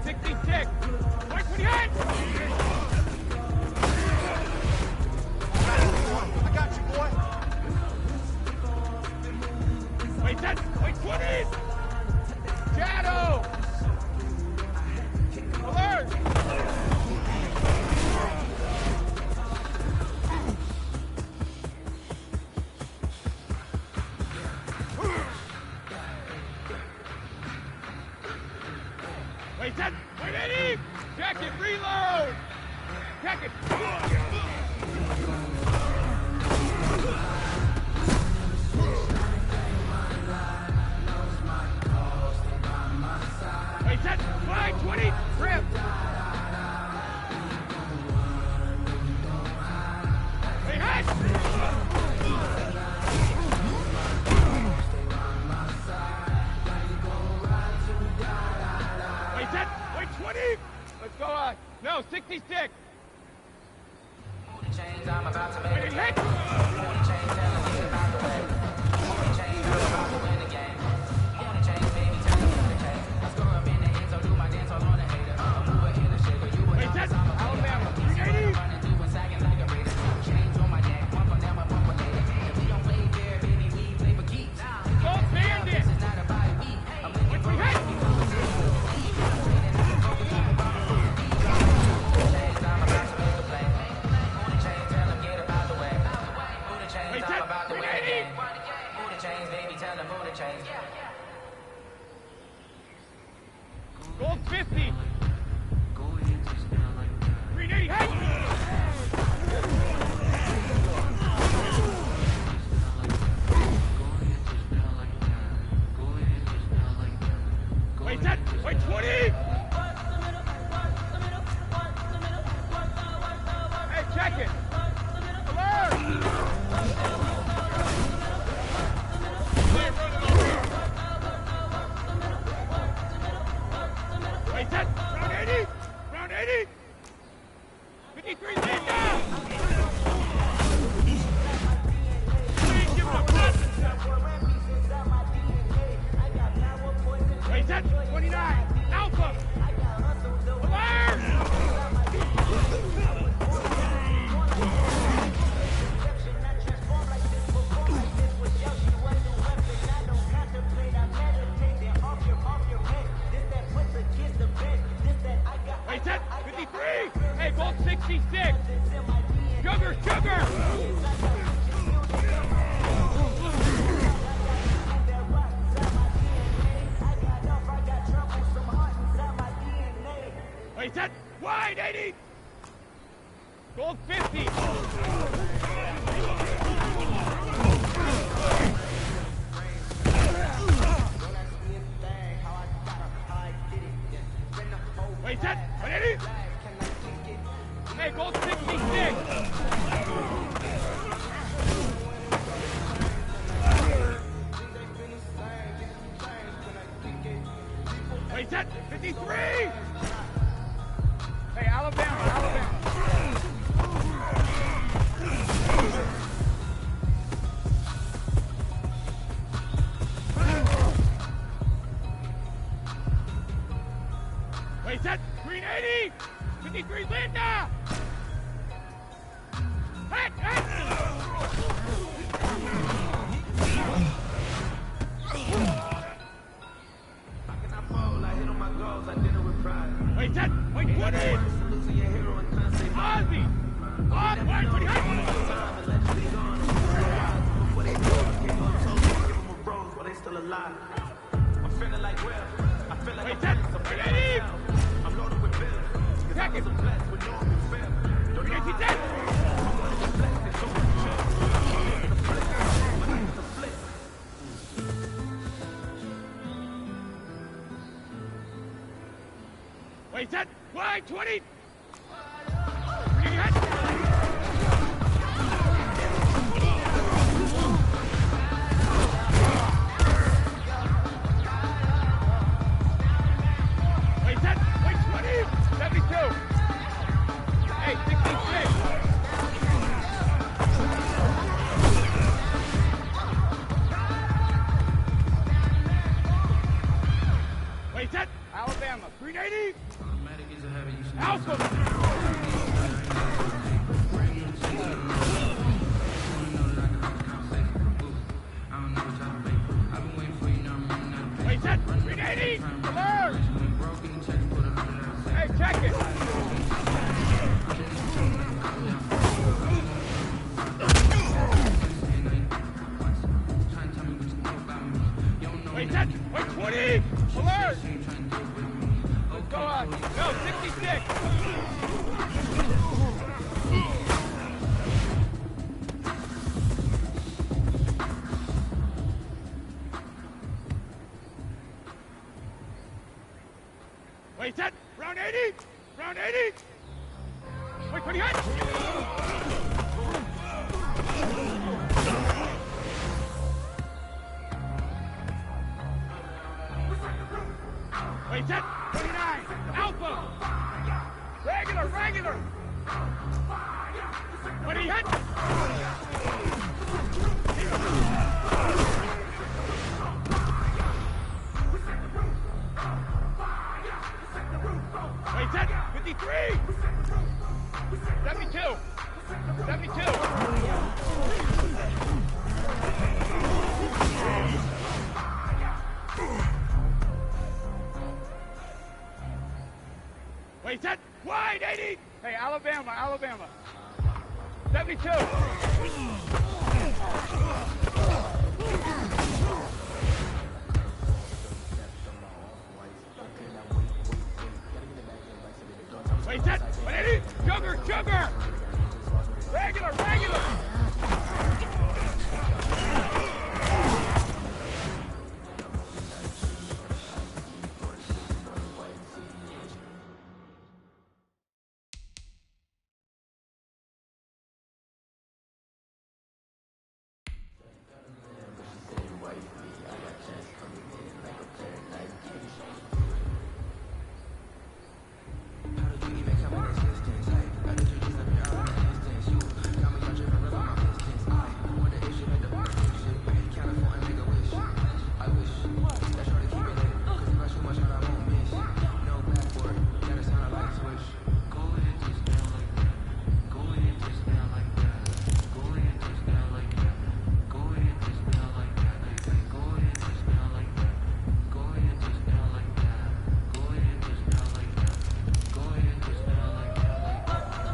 66! Wait, 28! I got you, boy! Wait, wait, 20! Shadow! Alert! Wait, wait, Eddie! Check it, reload! Check it! Wait, fine, 20, trip! Wait, head! Wait, 20! Let's go on. No, 66! Chains, I'm about to make Wait, it. hit! Chains, tell me about the way. Chains, I'm about to win the game. Chains, baby, tell me about the chains. I score up in the end, so do my dance all on the hater. I'm moving in the shit, but you would Wait, not that's I'm a Alabama. player. 380! Running through and sagging like a raider. Chains on my neck, one for them, one for later. If we don't play fair, baby, we play for keeps. Don't stand it! This is not a bye week. I'm looking for Hit! Gold 50! 380, hey! Wait, wait, 20! Hey, check it! Alert! Wait, round 80! Round 80! 53, stand down! Please give it a push! Wait, 29! Alpha! Alert! Wait, 53! Hey, gold 66! Sugar, sugar! Wait, wide 80! Gold 50! Wait, 180! Hey, gold 66! Wait, 53! Hey, Alabama! Wait, green 80! 53, Linda! Hey! Wait, 20! Ozzy! Oz, wait, 20, I'm feeling like well. I feel like wait, I'm 180! I'm loaded with bills. Cause I was blessed with no fail. Don't get dead! Wait, 20! Wait, 20! 72! Hey, 66! Wait, Alabama, 380! Alpha! Wait, set! 380! Alert! Hey, check it! Wait, set! Wait, 20! Alert! Let's go on. No, 66! Wait, set! Round 80! Round 80! Wait, 20 hit! Wait, set! 29! Alpha! Regular, regular! 20 hit! Wait, set! 53! 72! 72! Wait, set! Wide, 80! Hey, Alabama, Alabama. 72! Wait, set! 180! Sugar, sugar! Regular, regular!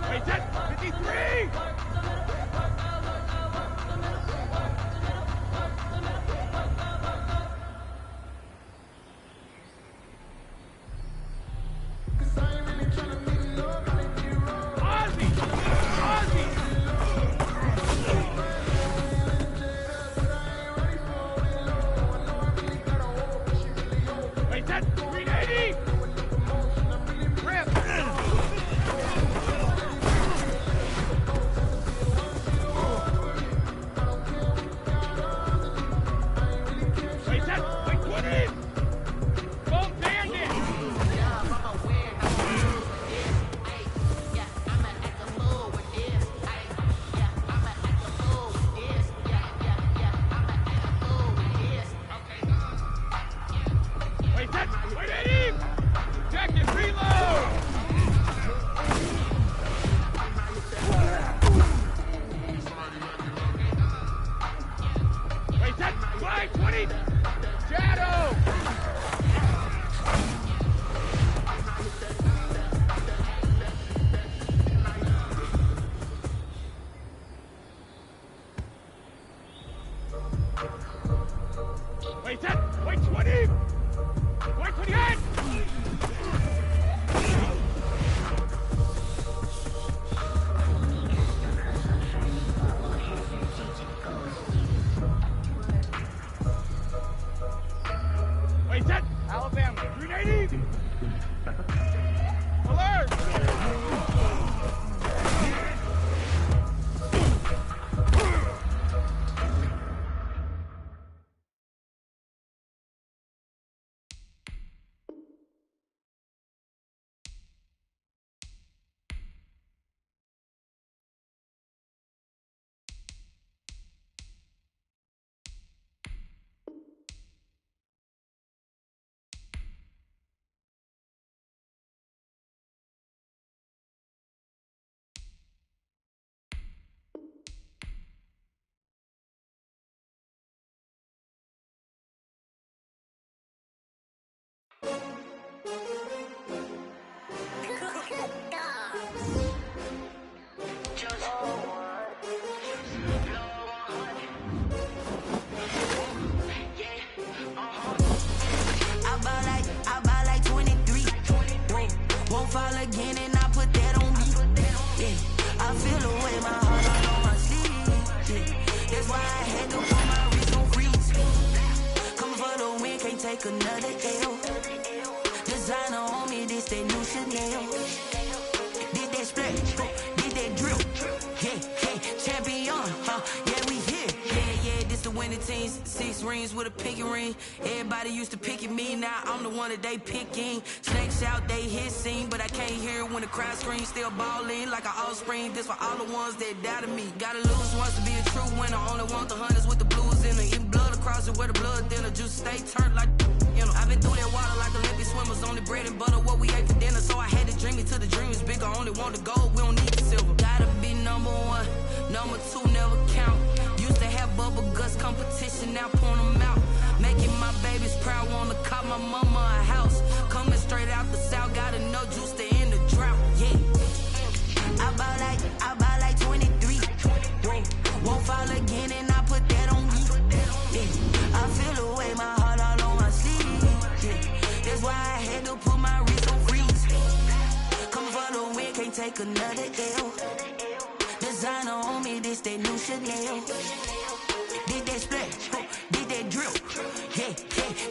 Wait, set! 53! Ozzy! Ozzy! Wait, set! 380! Rip! Wait, set! Wait, 20! Go bandit! Wait, set! Wait, 80! Check it, reload! Wait, set! Wide, 20! Shadow! Wait, set! Wait, 20! Wait, 28! Wait, set! Alabama, 380! I buy like 23. Won't fall again and I put that on me. Yeah, I feel the way my heart all on my sleeve. Yeah, that's why I had to put my wrist on freeze. Coming for the win, can't take another L. Designer on me, this that new Chanel. Did that splash, did that drill. Yeah, champion, yeah, we here. Yeah, this the winning teams. 6 rings with a pinky ring. Everybody used to picking me, now I'm the one that they picking. Snakes out, they hissing, but I can't hear when the crowd screams. Still balling like an offspring. This for all the ones that doubted me. Gotta lose once to be a true winner. Only want the hunters with the blues in it. Even blood across it where the blood thinner. Juice stay turned like, you know. I've been through that water like Olympic swimmers. Only bread and butter, what we ate for dinner. So I had to dream it till the dream is bigger. Only want the gold, we don't need the silver. Gotta be number 1, number 2 never count. Used to have bubble guts competition, now point them out. Making my babies proud, wanna call my mama a house. Coming straight out the south, gotta know juice to end the drought. Yeah, I buy like 23. Won't fall again and I put that on me. Yeah, I feel the way my heart all on my sleeve. Yeah, that's why I had to put my wrist on freeze. Coming for the win, can't take another L. Designer on me, this that new Chanel. Did that splash, did that drill. Yeah,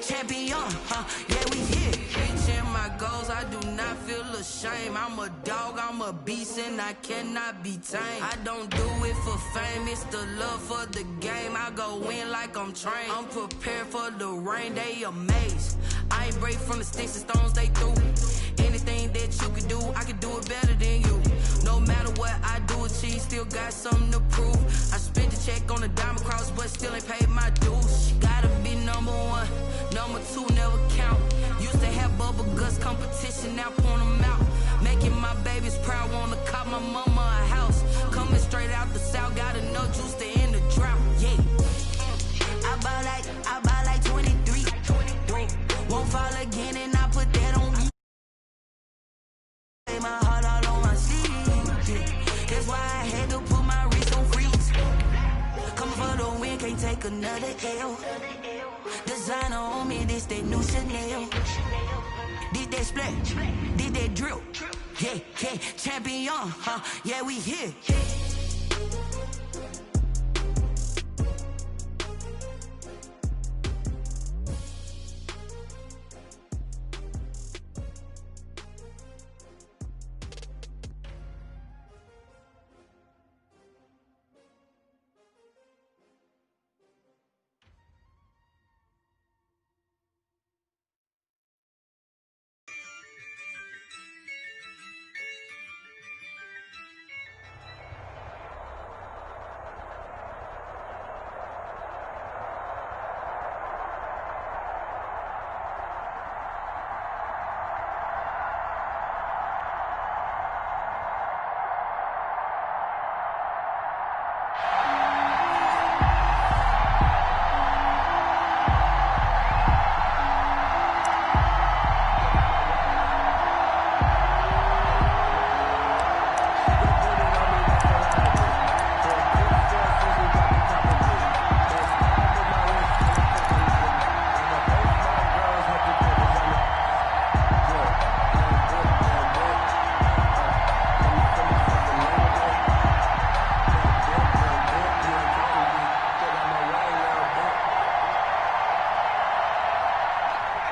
champion, yeah, we here. Reaching my goals, I do not feel ashamed. I'm a dog, I'm a beast, and I cannot be tamed. I don't do it for fame, it's the love for the game. I go in like I'm trained. I'm prepared for the rain, they amazed. I ain't break from the sticks and stones they threw. Anything that you can do, I can do it better than you. No matter what I do, achieve, still got something to prove. I spent the check on the diamond cross, but still ain't paid my dues. Gotta be number 1, number 2 never count. Used to have bubble guts competition, now point them out. Making my babies proud, wanna call my mama a house. Coming straight out the south, gotta know juice to end the drought. Yeah, I buy like 23. Won't fall again and I put that on me. My heart all on my sleeve. Yeah, that's why I had to put my wrist on freeze. Coming for the win, can't take another L. Designer on me, this that new Chanel. Did that splash, did that drill. Yeah, champion, yeah, we here.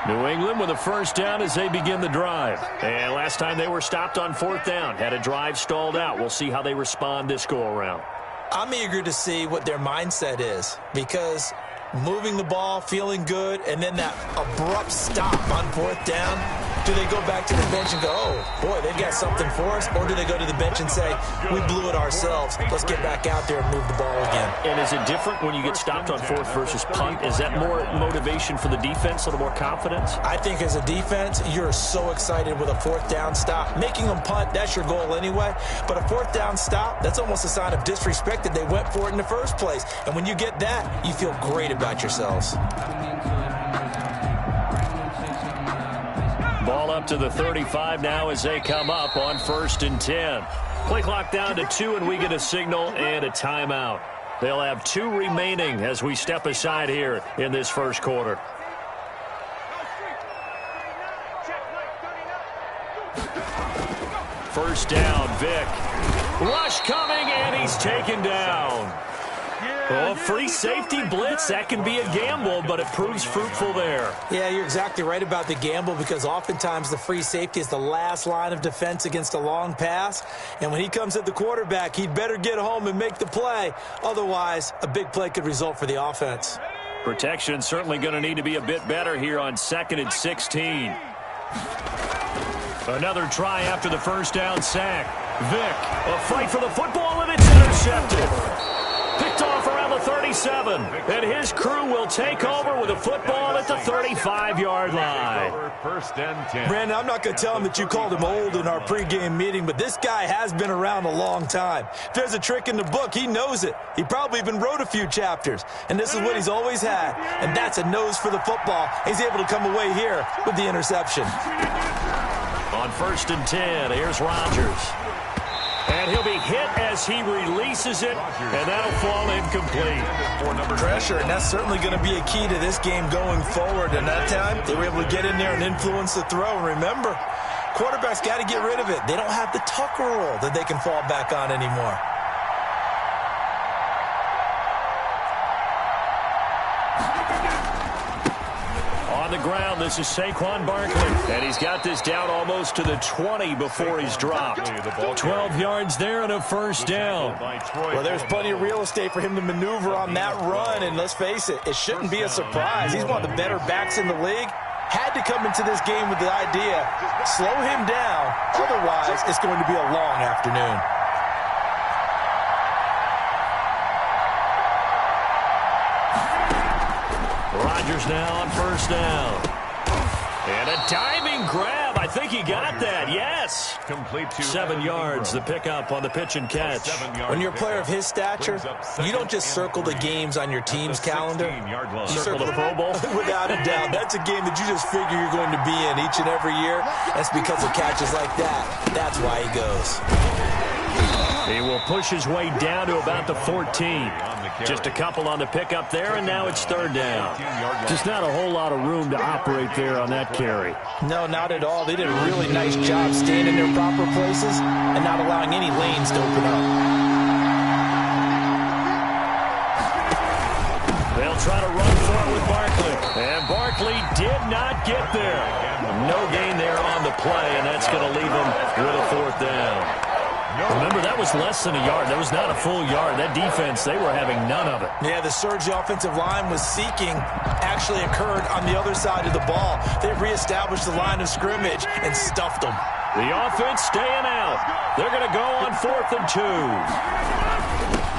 New England with a first down as they begin the drive. And last time they were stopped on 4th down, had a drive stalled out. We'll see how they respond this go-around. I'm eager to see what their mindset is, because moving the ball, feeling good, and then that abrupt stop on 4th down, do they go back to the bench and go, oh, boy, they've got something for us? Or do they go to the bench and say, we blew it ourselves, let's get back out there and move the ball again? And is it different when you get stopped on 4th versus punt? Is that more motivation for the defense, a little more confidence? I think as a defense, you're so excited with a 4th down stop. Making them punt, that's your goal anyway. But a 4th down stop, that's almost a sign of disrespect that they went for it in the first place. And when you get that, you feel great about yourselves. up to the 35 now as they come up on 1st and 10. Play clock down to 2, and we get a signal and a timeout. They'll have 2 remaining as we step aside here in this first quarter. First down, Vic. Rush coming, and he's taken down. Oh, free safety blitz, that can be a gamble, but it proves fruitful there. Yeah, you're exactly right about the gamble because oftentimes the free safety is the last line of defense against a long pass. And when he comes at the quarterback, he'd better get home and make the play. Otherwise, a big play could result for the offense. Protection certainly going to need to be a bit better here on 2nd and 16. Another try after the first down sack. Vic, a fight for the football, and it's intercepted. Picked off around the 37, and his crew will take over with a football at the 35-yard line. 1st and 10. Brandon, I'm not going to tell him that you called him old in our pregame meeting, but this guy has been around a long time. If there's a trick in the book, he knows it. He probably even wrote a few chapters, and this is what he's always had, and that's a nose for the football. He's able to come away here with the interception. On 1st and 10, here's Rodgers. And he'll be hit as he releases it, and that'll fall incomplete. Pressure, and that's certainly going to be a key to this game going forward. And that time, they were able to get in there and influence the throw. And remember, quarterbacks got to get rid of it. They don't have the Tucker rule that they can fall back on anymore. On the ground, this is Saquon Barkley, and he's got this down almost to the 20 before he's dropped. 12 yards there and a first down. Well, there's plenty of real estate for him to maneuver on that run, and let's face it, it shouldn't be a surprise. He's one of the better backs in the league. Had to come into this game with the idea, slow him down, otherwise it's going to be a long afternoon. Rodgers now on first down. And a diving grab. I think he got that. Yes. Complete to 7 yards, the pickup on the pitch and catch. When you're a player of his stature, you don't just circle the games on your team's calendar. You circle the Pro Bowl? Without a doubt. That's a game that you just figure you're going to be in each and every year. That's because of catches like that. That's why he goes. He will push his way down to about the 14. Just a couple on the pickup there, and now it's 3rd down. Just not a whole lot of room to operate there on that carry. No, not at all. They did a really nice job staying in their proper places and not allowing any lanes to open up. They'll try to run for it with Barkley. And Barkley did not get there. No gain there on the play, and that's going to leave him with a 4th down. Remember, that was less than a yard. That was not a full yard. That defense, they were having none of it. Yeah, the surge the offensive line was seeking actually occurred on the other side of the ball. They reestablished the line of scrimmage and stuffed them. The offense staying out. They're going to go on 4th and 2.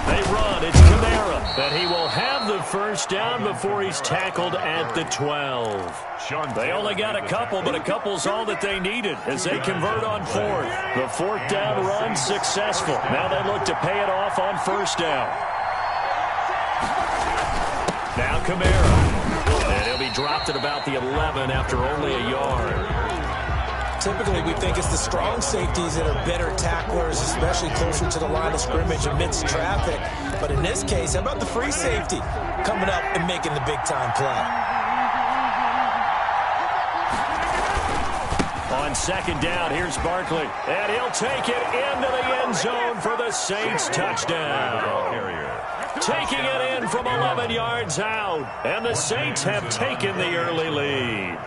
They run. It's Kamara. But he will have the first down before he's tackled at the 12. They only got a couple, but a couple's all that they needed as they convert on 4th. The 4th down run successful. Now they look to pay it off on 1st down. Now Kamara. And he'll be dropped at about the 11 after only a yard. Typically, we think it's the strong safeties that are better tacklers, especially closer to the line of scrimmage amidst traffic. But in this case, how about the free safety coming up and making the big-time play? On 2nd down, here's Barkley. And he'll take it into the end zone for the Saints touchdown. Taking it in from 11 yards out. And the Saints have taken the early lead.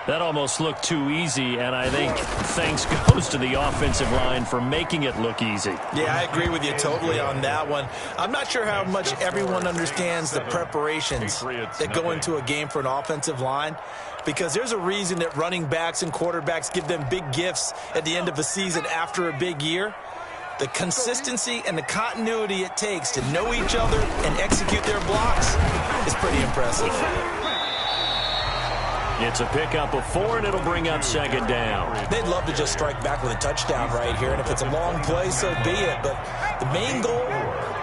That almost looked too easy, and I think thanks goes to the offensive line for making it look easy. Yeah, I agree with you totally on that one. I'm not sure how much everyone understands the preparations that go into a game for an offensive line, because there's a reason that running backs and quarterbacks give them big gifts at the end of a season after a big year. The consistency and the continuity it takes to know each other and execute their blocks is pretty impressive. It's a pickup of 4, and it'll bring up 2nd down. They'd love to just strike back with a touchdown right here, and if it's a long play, so be it. But the main goal,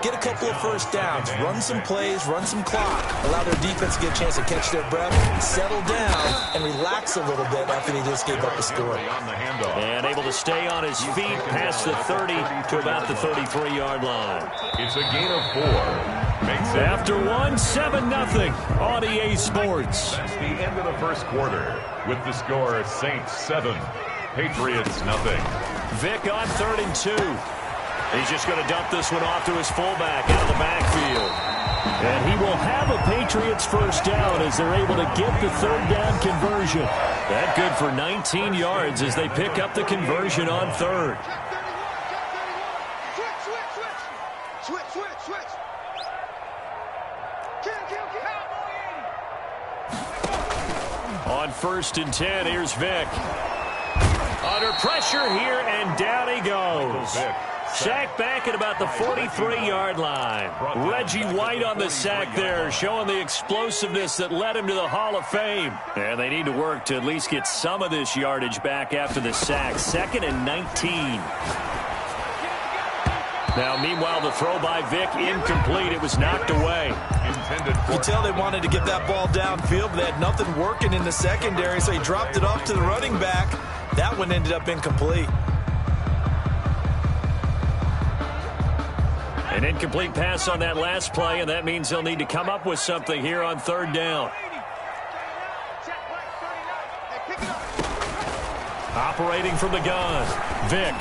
get a couple of first downs, run some plays, run some clock, allow their defense to get a chance to catch their breath, settle down, and relax a little bit after they just gave up a score. And able to stay on his feet past the 30 to about the 33-yard line. It's a gain of 4. Makes it After 7-0 on EA Sports. That's the end of the first quarter with the score Saints 7, Patriots 0. Vic on 3rd and 2. He's just going to dump this one off to his fullback out of the backfield. And he will have a Patriots first down as they're able to get the 3rd down conversion. That good for 19 yards as they pick up the conversion on 3rd. On 1st and 10, here's Vic. Under pressure here, and down he goes. Sack back at about the 43-yard line. Reggie White on the sack there, showing the explosiveness that led him to the Hall of Fame. And they need to work to at least get some of this yardage back after the sack. 2nd and 19. Now, meanwhile, the throw by Vic incomplete. It was knocked away. You can tell they wanted to get that ball downfield, but they had nothing working in the secondary, so he dropped it off to the running back. That one ended up incomplete. An incomplete pass on that last play, and that means they'll need to come up with something here on 3rd down. Operating from the gun, Vic.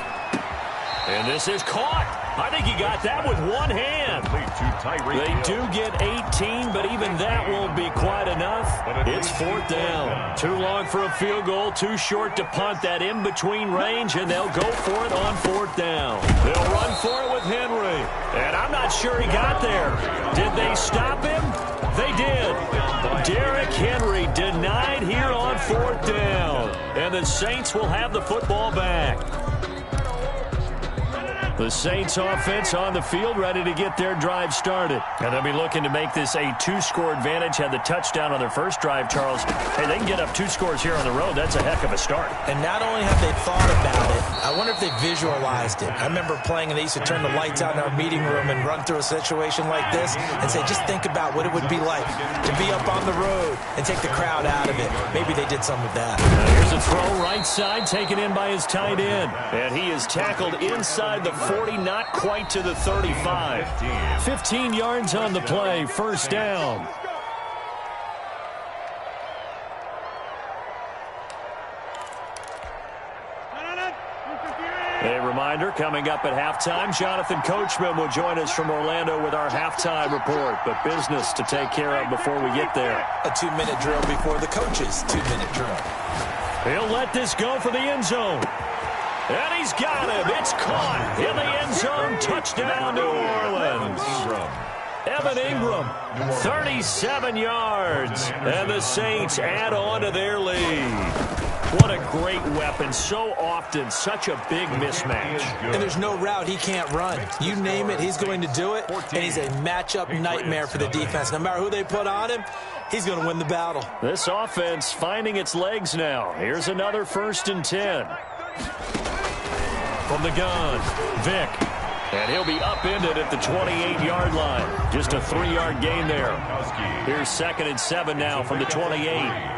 And this is caught. I think he got that with one hand. They do get 18, but even that won't be quite enough. It's 4th down. Too long for a field goal, too short to punt that in-between range, and they'll go for it on 4th down. They'll run for it with Henry. And I'm not sure he got there. Did they stop him? They did. Derrick Henry denied here on 4th down. And the Saints will have the football back. The Saints offense on the field, ready to get their drive started. And they'll be looking to make this a 2-score advantage. Had the touchdown on their first drive, Charles. Hey, they can get up 2 scores here on the road. That's a heck of a start. And not only have they thought about it, I wonder if they visualized it. I remember playing, and they used to turn the lights out in our meeting room and run through a situation like this and say, just think about what it would be like to be up on the road and take the crowd out of it. Maybe they did some of that. Now here's a throw right side, taken in by his tight end. And he is tackled inside the 40, not quite to the 35. 15 yards on the play, 1st down. A reminder, coming up at halftime, Jonathan Coachman will join us from Orlando with our halftime report. But business to take care of before we get there. A 2-minute drill before the coach's 2-minute drill. He'll let this go for the end zone. And he's got him. It's caught in the end zone. Touchdown, New Orleans. Evan Ingram, 37 yards. And the Saints add on to their lead. What a great weapon. So often, such a big mismatch. And there's no route he can't run. You name it, he's going to do it. And he's a matchup nightmare for the defense. No matter who they put on him, he's going to win the battle. This offense finding its legs now. Here's another 1st and 10. From the gun, Vic. And he'll be upended at the 28-yard line. Just a 3-yard gain there. Here's 2nd and 7 now from the 28.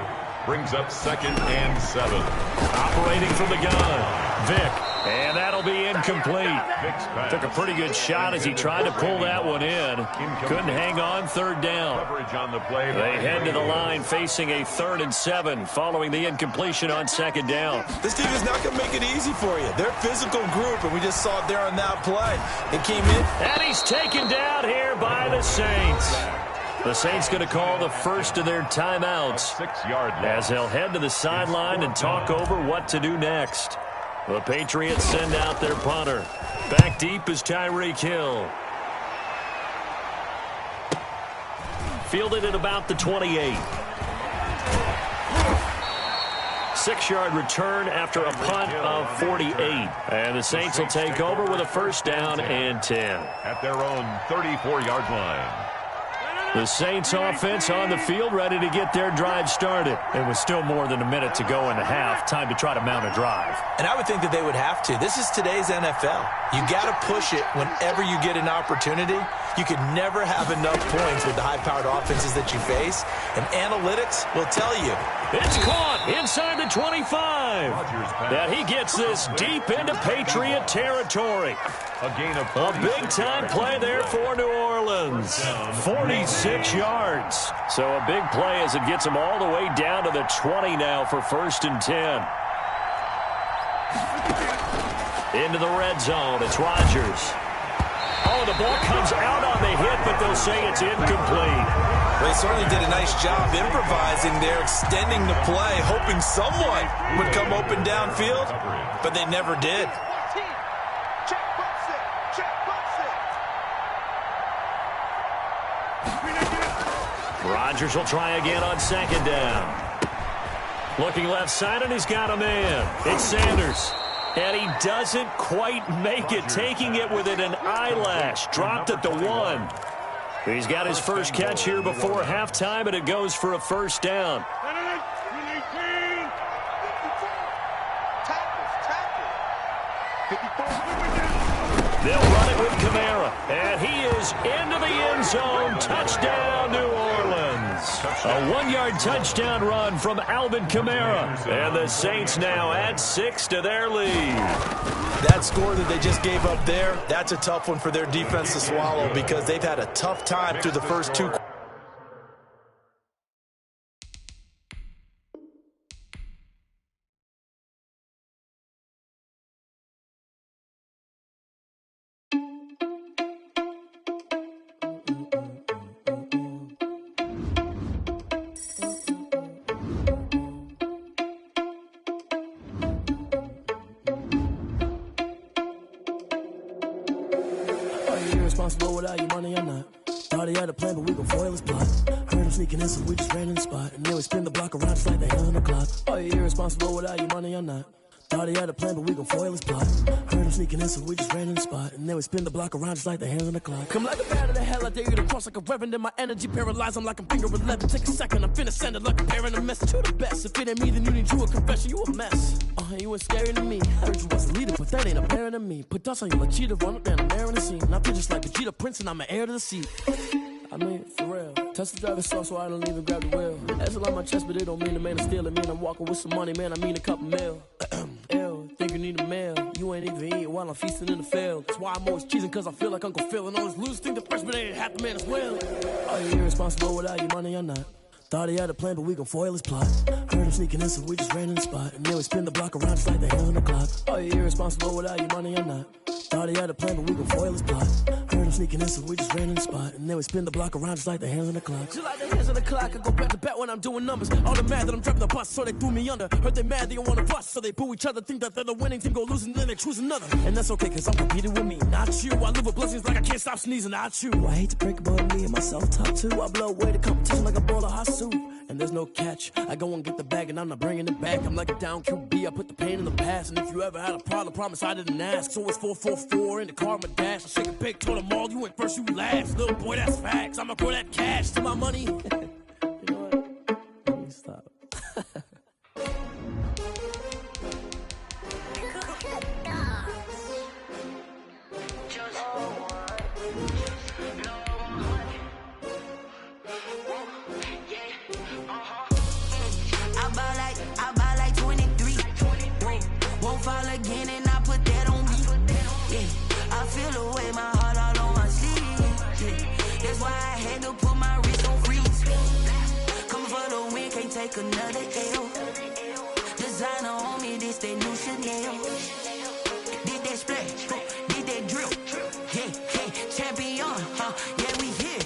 Brings up 2nd and 7. Operating from the gun, Vic. And that'll be incomplete. Took a pretty good shot as he tried to pull that one in. Couldn't hang on, 3rd down. They head to the line facing a 3rd and 7 following the incompletion on 2nd down. This team is not going to make it easy for you. They're a physical group, and we just saw it there on that play. It came in. And he's taken down here by the Saints. The Saints going to call the first of their timeouts as they'll head to the sideline and talk over what to do next. The Patriots send out their punter. Back deep is Tyreek Hill. Fielded at about the 28. 6-yard return after a punt of 48. And the Saints will take over with a 1st down and 10. At their own 34-yard line. The Saints offense on the field, ready to get their drive started. It was still more than a minute to go in the half. Time to try to mount a drive. And I would think that they would have to. This is today's NFL. You got to push it whenever you get an opportunity. You could never have enough points with the high-powered offenses that you face. And analytics will tell you. It's caught inside the 25. Now he gets this deep into Patriot territory. A gain of a big-time play there for New Orleans. 46 yards. So a big play as it gets them all the way down to the 20 now for 1st and 10. Into the red zone. It's Rodgers. Oh, the ball comes out on the hit, but they'll say it's incomplete. They certainly did a nice job improvising there, extending the play, hoping someone would come open downfield, but they never did. Rodgers will try again on 2nd down. Looking left side, and he's got a man. It's Sanders. And he doesn't quite make it, taking it within an eyelash. Dropped at the 1. He's got his first catch here before halftime, and it goes for a 1st down. They'll run it with Kamara, and he is into the end zone. Touchdown, New Orleans. A 1-yard touchdown run from Alvin Kamara. And the Saints now add 6 to their lead. That score that they just gave up there, that's a tough one for their defense to swallow because they've had a tough time through the first 2 quarters. Without your money, I'm not. Thought he had a plan, but we gon' foil his plot. Heard him sneaking in, so we just ran in the spot. And then we spin the block around just like the hands on the clock. Oh, you're irresponsible without your money, I'm not. Thought he had a plan, but we gon' foil his plot. Heard him sneaking in, so we just ran in the spot. And then we spin the block around just like the hands on the clock. Come like a bat of the hell, I dare you to cross like a reverend. In my energy paralyzed, I'm like a finger 11. Take a second, I'm finna send it like a parent a message to the best. If it ain't me, then you need you a confession, you a mess. You ain't scary to me. I heard you was a leader, but that ain't apparent to me. Put dust on you like cheetah, run up down the air in the scene. I feel just like Vegeta Prince, and I'm an heir to the seat. I mean, for real. Touch the driver's soft, so I don't even grab the wheel. That's a lot on my chest, but it don't mean the man is stealing. Man, I'm walking with some money, man, I mean a couple mil. Ew, think you need a meal. You ain't even eating while I'm feasting in the field. That's why I'm always cheesing, cause I feel like Uncle Phil. And all this losers think the freshman ain't half the man as well. Oh, you're irresponsible without your money, I'm not. Thought he had a plan, but we gon' foil his plot. Heard him sneaking in, so we just ran in the spot. And then we spin the block around just like the hands on the clock. Oh, you're irresponsible without your money, I'm not. Thought he had a plan, but we gon' foil his plot. Heard him sneaking in, so we just ran in the spot. And then we spin the block around just like the hands on the clock. Just like the hands on the clock, I go back to back when I'm doing numbers. All the mad that I'm driving the bus, so they threw me under. Heard they mad, they don't wanna bust, so they boo each other. Think that they're the winning team, go losing, then they choose another. And that's okay, cause I'm competing with me, not you. I live with blessings like I can't stop sneezing, not you. I hate to break it, but me and myself top two. I blow away the competition like a bowl of hot soup. And there's no catch. I go and get the bag and I'm not bringing it back. I'm like a down QB, I put the pain in the past. And if you ever had a problem, promise I didn't ask. So it's 444 in the car, my dash. I shake a big, told them all, you went first, you last. Little boy, that's facts. I'ma throw that cash to my money. You know what? Let me stop. Fall again and I put that on me. Yeah, I feel the way my heart all on my sleeve. Yeah, that's why I had to put my wrist on freeze. Coming for the win, can't take another L. Designer on me, this that new Chanel. Did that splash, did that drill. Yeah, champion, yeah, we here.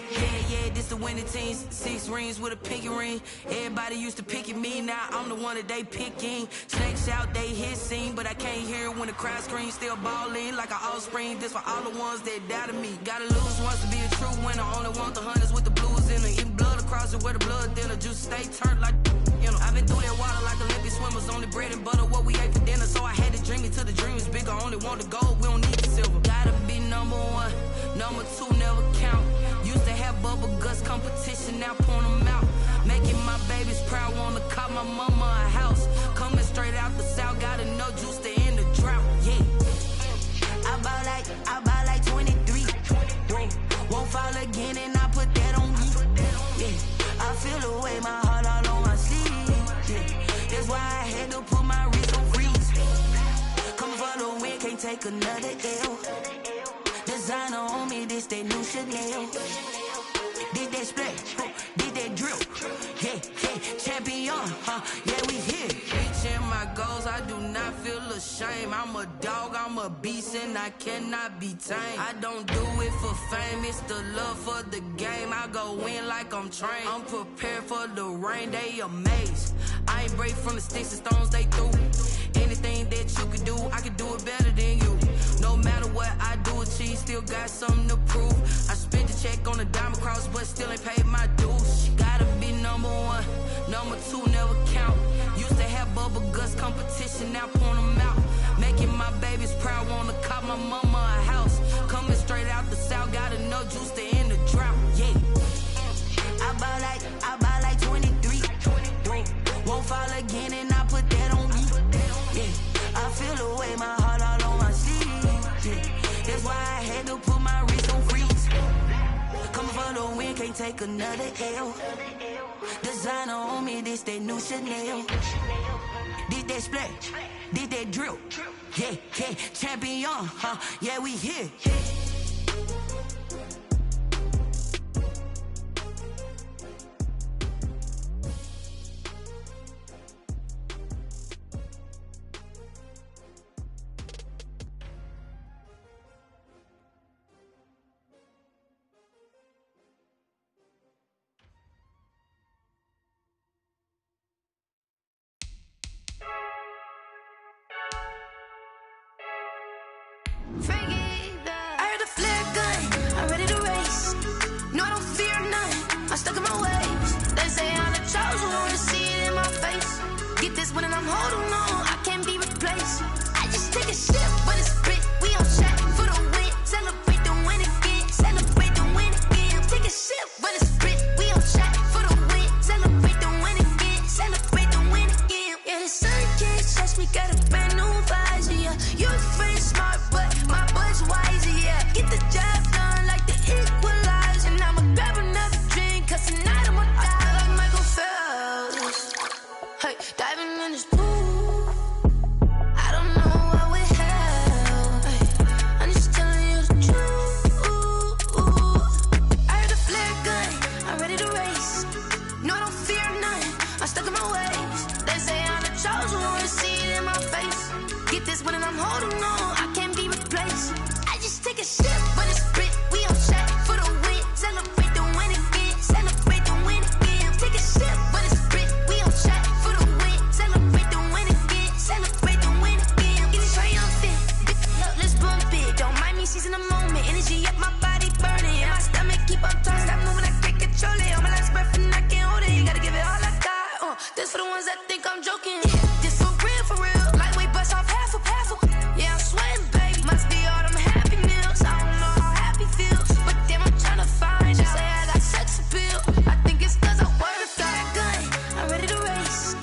Yeah, this the winning team. 6 rings with a pinky ring. Everybody used to pick at me, now I'm the one that they picking. Snakes out, they hit scene, but I can't hear it when the crowd screams. Still ballin' like an offspring. This for all the ones that doubted me. Gotta lose once to be a true winner. Only want the hunters with the blues in it. Eating blood across it where the blood dinner. Juice stay turned like, you know. I've been through that water like Olympic swimmers. Only bread and butter, what we ate for dinner. So I had to dream it till the dream is bigger. Only want the gold, we don't need the silver. Gotta be number 1, number 2 never count. Used to have bubble guts competition, now point them out. Making my babies proud, wanna call my mama a house. Coming straight out the south, gotta know juice to end the drought, yeah. I bought like 23. Won't fall again and I put that on me, yeah. I feel the way, my heart all on my sleeve, yeah. That's why I had to put my wrist on freeze. Come for the win, can't take another L. Designer on me, this that new Chanel. Did that splash, did that drill, yeah, champion, yeah, we here. Reaching my goals, I do not feel ashamed. I'm a dog, I'm a beast, and I cannot be tamed. I don't do it for fame, it's the love for the game. I go in like I'm trained. I'm prepared for the rain, they amazed. I ain't break from the sticks and stones they threw. Anything that you could do, I could do it better than you. No matter what I do, achieve, still got something to prove. I spent the check on the diamond cross, but still ain't paid my dues. Gotta be number one, number two never count. Used to have bubble guts competition, now point them out. Making my babies proud, wanna call my mama a house. Coming straight out the south, gotta know juice to end the drought, yeah. I bought like 23. Won't fall again and I put that on me, yeah. I feel the way, my heart all on my sleeve, yeah. That's why I had to put my wrist on freeze. Coming for the win, can't take another L. Designer on me, this that new Chanel. Did that splash, did that drill, yeah, champion, yeah, we here. I heard a flare gun, I'm ready to race. No, I don't fear none, I'm stuck in my ways. They say I'm the chosen one, see it in my face. Get this one and I'm holding on, I can't be replaced. I just take a sip, but it's spit, we on shot for the win. Celebrate the win again, celebrate the win again. Take a sip, but it's spit, we on shot for the win. Celebrate the win again, celebrate the win again. Yeah, the sun can't touch me, got a brand new visor, yeah. You're friend smart, but my bud's wiser, yeah. Get the job done like the equalizer. And I'ma grab another drink, cause tonight I'ma die like Michael Phelps. Hey, diving in this pool, I don't know what we have. Hey, I'm just telling you the truth. I heard a flare gun, I'm ready to race. No, I don't fear none, I'm stuck in my ways. They say I'm the chosen one, see it in my face. Get this one and I'm holding on, I can't be replaced. I just take a sip, but it's spit, we on shot for the win. Celebrate the win again, celebrate the win again. Take a sip, but it's spit, we on shot for the win. Celebrate the win again, celebrate the win again. Get it triumphant, look, let's bump it. Don't mind me seizing the moment, energy up my body burning. And my stomach keep on turning, stop moving, I can't control it. On my last breath and I can't hold it, you gotta give it all I got. This for the ones that think I'm joking. This for real, lightweight bust off half a. Yeah, I'm sweating, baby. Must be all them happy meals. I don't know how happy feels, but damn, I'm tryna find out. Say I got sex appeal. I think it's cause I work. Got a gun, I'm ready to race.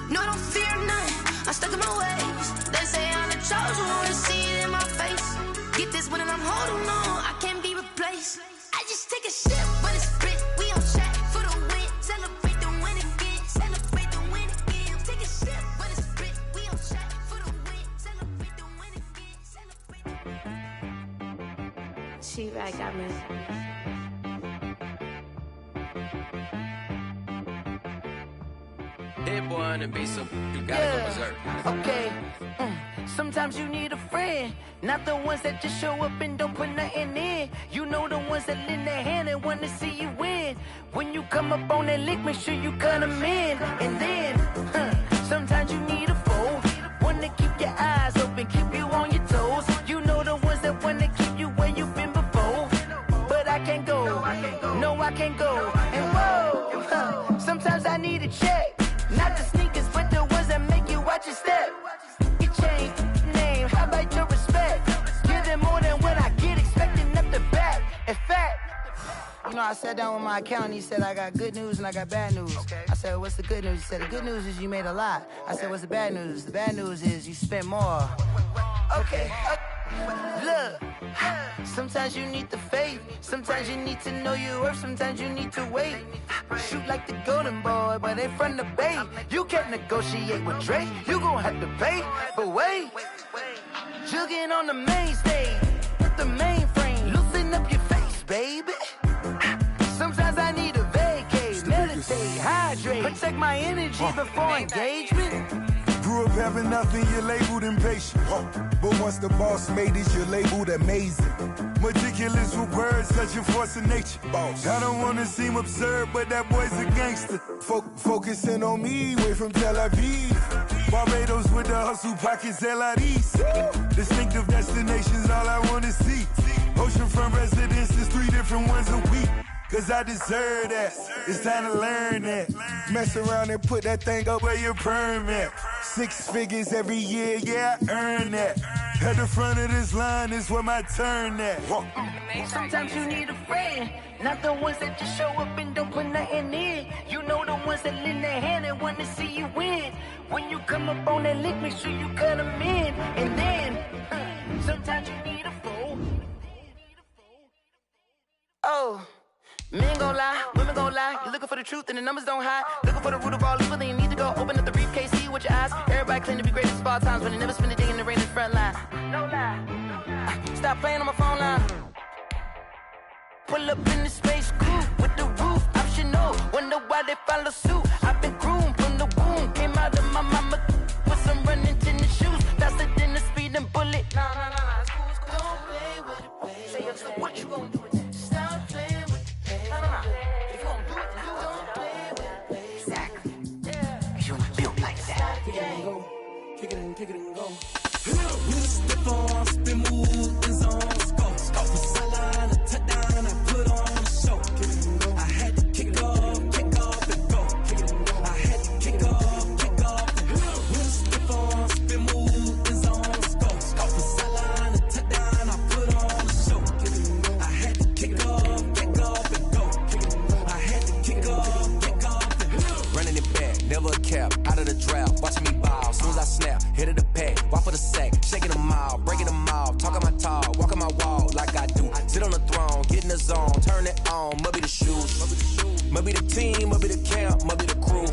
No, I don't fear none, I'm stuck in my ways. They say I'm the chosen one, see it in my face. Get this one and I'm holding on, I can't be replaced. I just take a sip, but it's spit, we on shot for the win. Celebrate the win again, celebrate the win again. Take a sip, but it's spit, we on shot for the win. Celebrate the win again, celebrate the win. She right, got me. Hit boy on the beat, so you gotta go berserk. Okay. Sometimes you need a friend, not the ones that just show up and don't put nothing in. You know the ones that lend their hand and want to see you win. When you come up on that lick, make sure you cut them in. And then, sometimes you need a foe, one to keep your eyes open, keep you on your toes. You know the ones that want to keep you where you've been before. But I can't go, no I can't go. And whoa, sometimes I need a check. Not the sneakers, but the ones that make you watch your step. Your chain, name, how about your respect? Give them more than what I get, expecting up the back. In fact, you know I sat down with my accountant. He said, I got good news and I got bad news. Okay. I said, what's the good news? He said, the good news is you made a lot. I said, what's the bad news? The bad news is you spent more. Okay. Look, sometimes you need the faith. Sometimes you need to know your worth. Sometimes you need to wait. Shoot like the golden boy, but they from the bay. You can't negotiate with Drake. You gon' have to pay. But wait, jugging on the main stage with the mainframe. Loosen up your face, baby. Sometimes I need a vacate, meditate, hydrate, protect my energy before engagement. Grew up having nothing, you're labeled impatient. But once the boss made it, you're labeled amazing. Meticulous with words, such a force of nature. I don't wanna seem absurd, but that boy's a gangster. Focusing on me, way from Tel Aviv. Barbados with the hustle pockets, LIDs. Distinctive destinations, all I wanna see. Oceanfront residences, 3 different ones a week. Cause I deserve that, it's time to learn that. Mess around and put that thing up where your permit. 6 figures every year, yeah, I earn that. At the front of this line is where my turn at. Sometimes you need a friend, not the ones that just show up and don't put nothing in. You know the ones that lend their hand and want to see you win. When you come up on that lick, make sure you cut them in. And then, sometimes you need a fool. Oh. Men gon' lie, women gon' lie. You're looking for the truth and the numbers don't hide. Looking for the root of all evil, then you need to go open up the briefcase, see with your eyes. Everybody claim to be greatest of all times, but they never spend a day in the rain in the front line. No lie. Stop playing on my phone line. Pull up in the space coupe with the roof optional. Wonder why they follow suit. I've been groomed from the womb. Came out of my mama with some running tennis shoes. Faster than the speeding bullet. Nah. It's cool. Don't play with it, baby. Say so what you gon' do? Stop playing with it. If you don't do it, then don't play with it, baby. Exactly. Yeah. You ain't built like that. Kick it and go. With a stiff on, spin move, and zones go. For sideline, a touchdown, I put on a show. I had to kick off and go. I had to kick off and go. With a stiff on, spin move, and zones go. For sideline, a touchdown, I put on a show. I had to kick off and go. I had to kick off and go. Running it back, never a cap, out of the draft, watching me ball. Soon as I snap, hit of the pack, walk for the sack, shaking them all, breaking them off, talking my talk, walking my wall like I do. Sit on the throne, get in the zone, turn it on, must be the shoes, must be the team, must be the camp, must be the crew.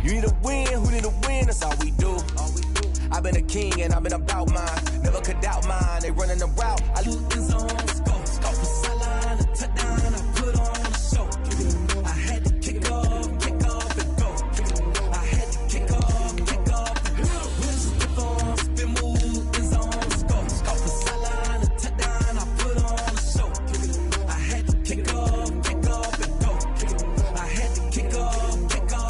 You need a win, who need a win, that's all we do. I've been a king and I've been about mine, never could doubt mine, they running the route, I lose the zones, go for sideline, a touchdown, I put on a show. I had to kick off and go. I had to kick off and go. With a stiff on, spin move, and zones go. For sideline, a touchdown, I put on a show. I had to kick off and go. I had to kick off and go.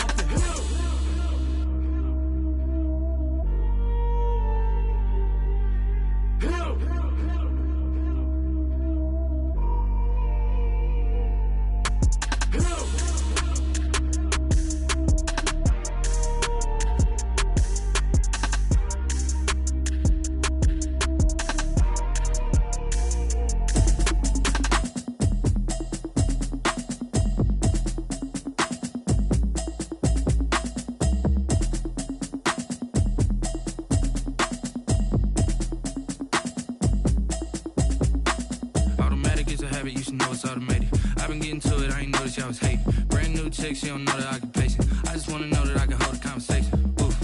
She don't know the occupation. I just wanna know that I can hold a conversation. Oof,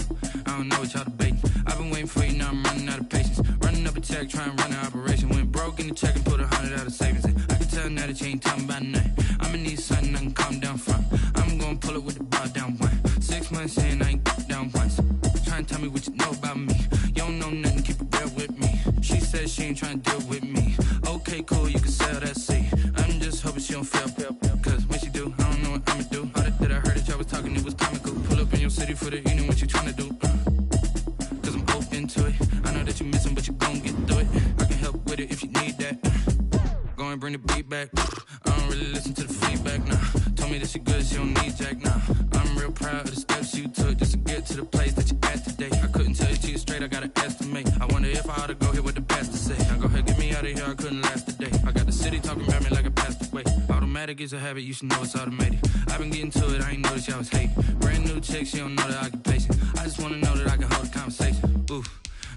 I don't know what y'all debating. I've been waiting for you, now I'm running out of patience. Running up a check, trying to run an operation. Went broke in the check and put 100 out of savings in. I can tell now that you ain't talking about nothing. I'ma need something I can calm down from. I'm gonna pull it with the bar down one. 6 months in, I ain't down once. Trying to tell me what you know about me. You don't know nothing, keep it real with me. She said she ain't trying to deal with me. Okay, cool, you can sell that seat. I'm just hoping she don't fail. Cause when she do, I don't know what I'ma do. All that I heard that y'all was talking, it was comical. Pull up in your city for the evening, what you tryna do? Cause I'm open to it. I know that you missing, but you gon' get through it. I can help with it if you need that. Go and bring the beat back. I don't really listen to the feedback, nah. Told me that she good, she don't need jack, nah. I'm real proud of the steps you took just to get to the place that you at today. I couldn't tell you to you straight, I gotta estimate. I wonder if I ought to go here with the pastor say. Now go ahead, get me out of here, I couldn't last a day. I got the city talking about me like a passed away. Automatic Automatic is a habit, you should know it's automated. I've been getting to it, I ain't noticed y'all was hating. Brand new chick, she don't know the occupation. I just wanna know that I can hold a conversation. Ooh,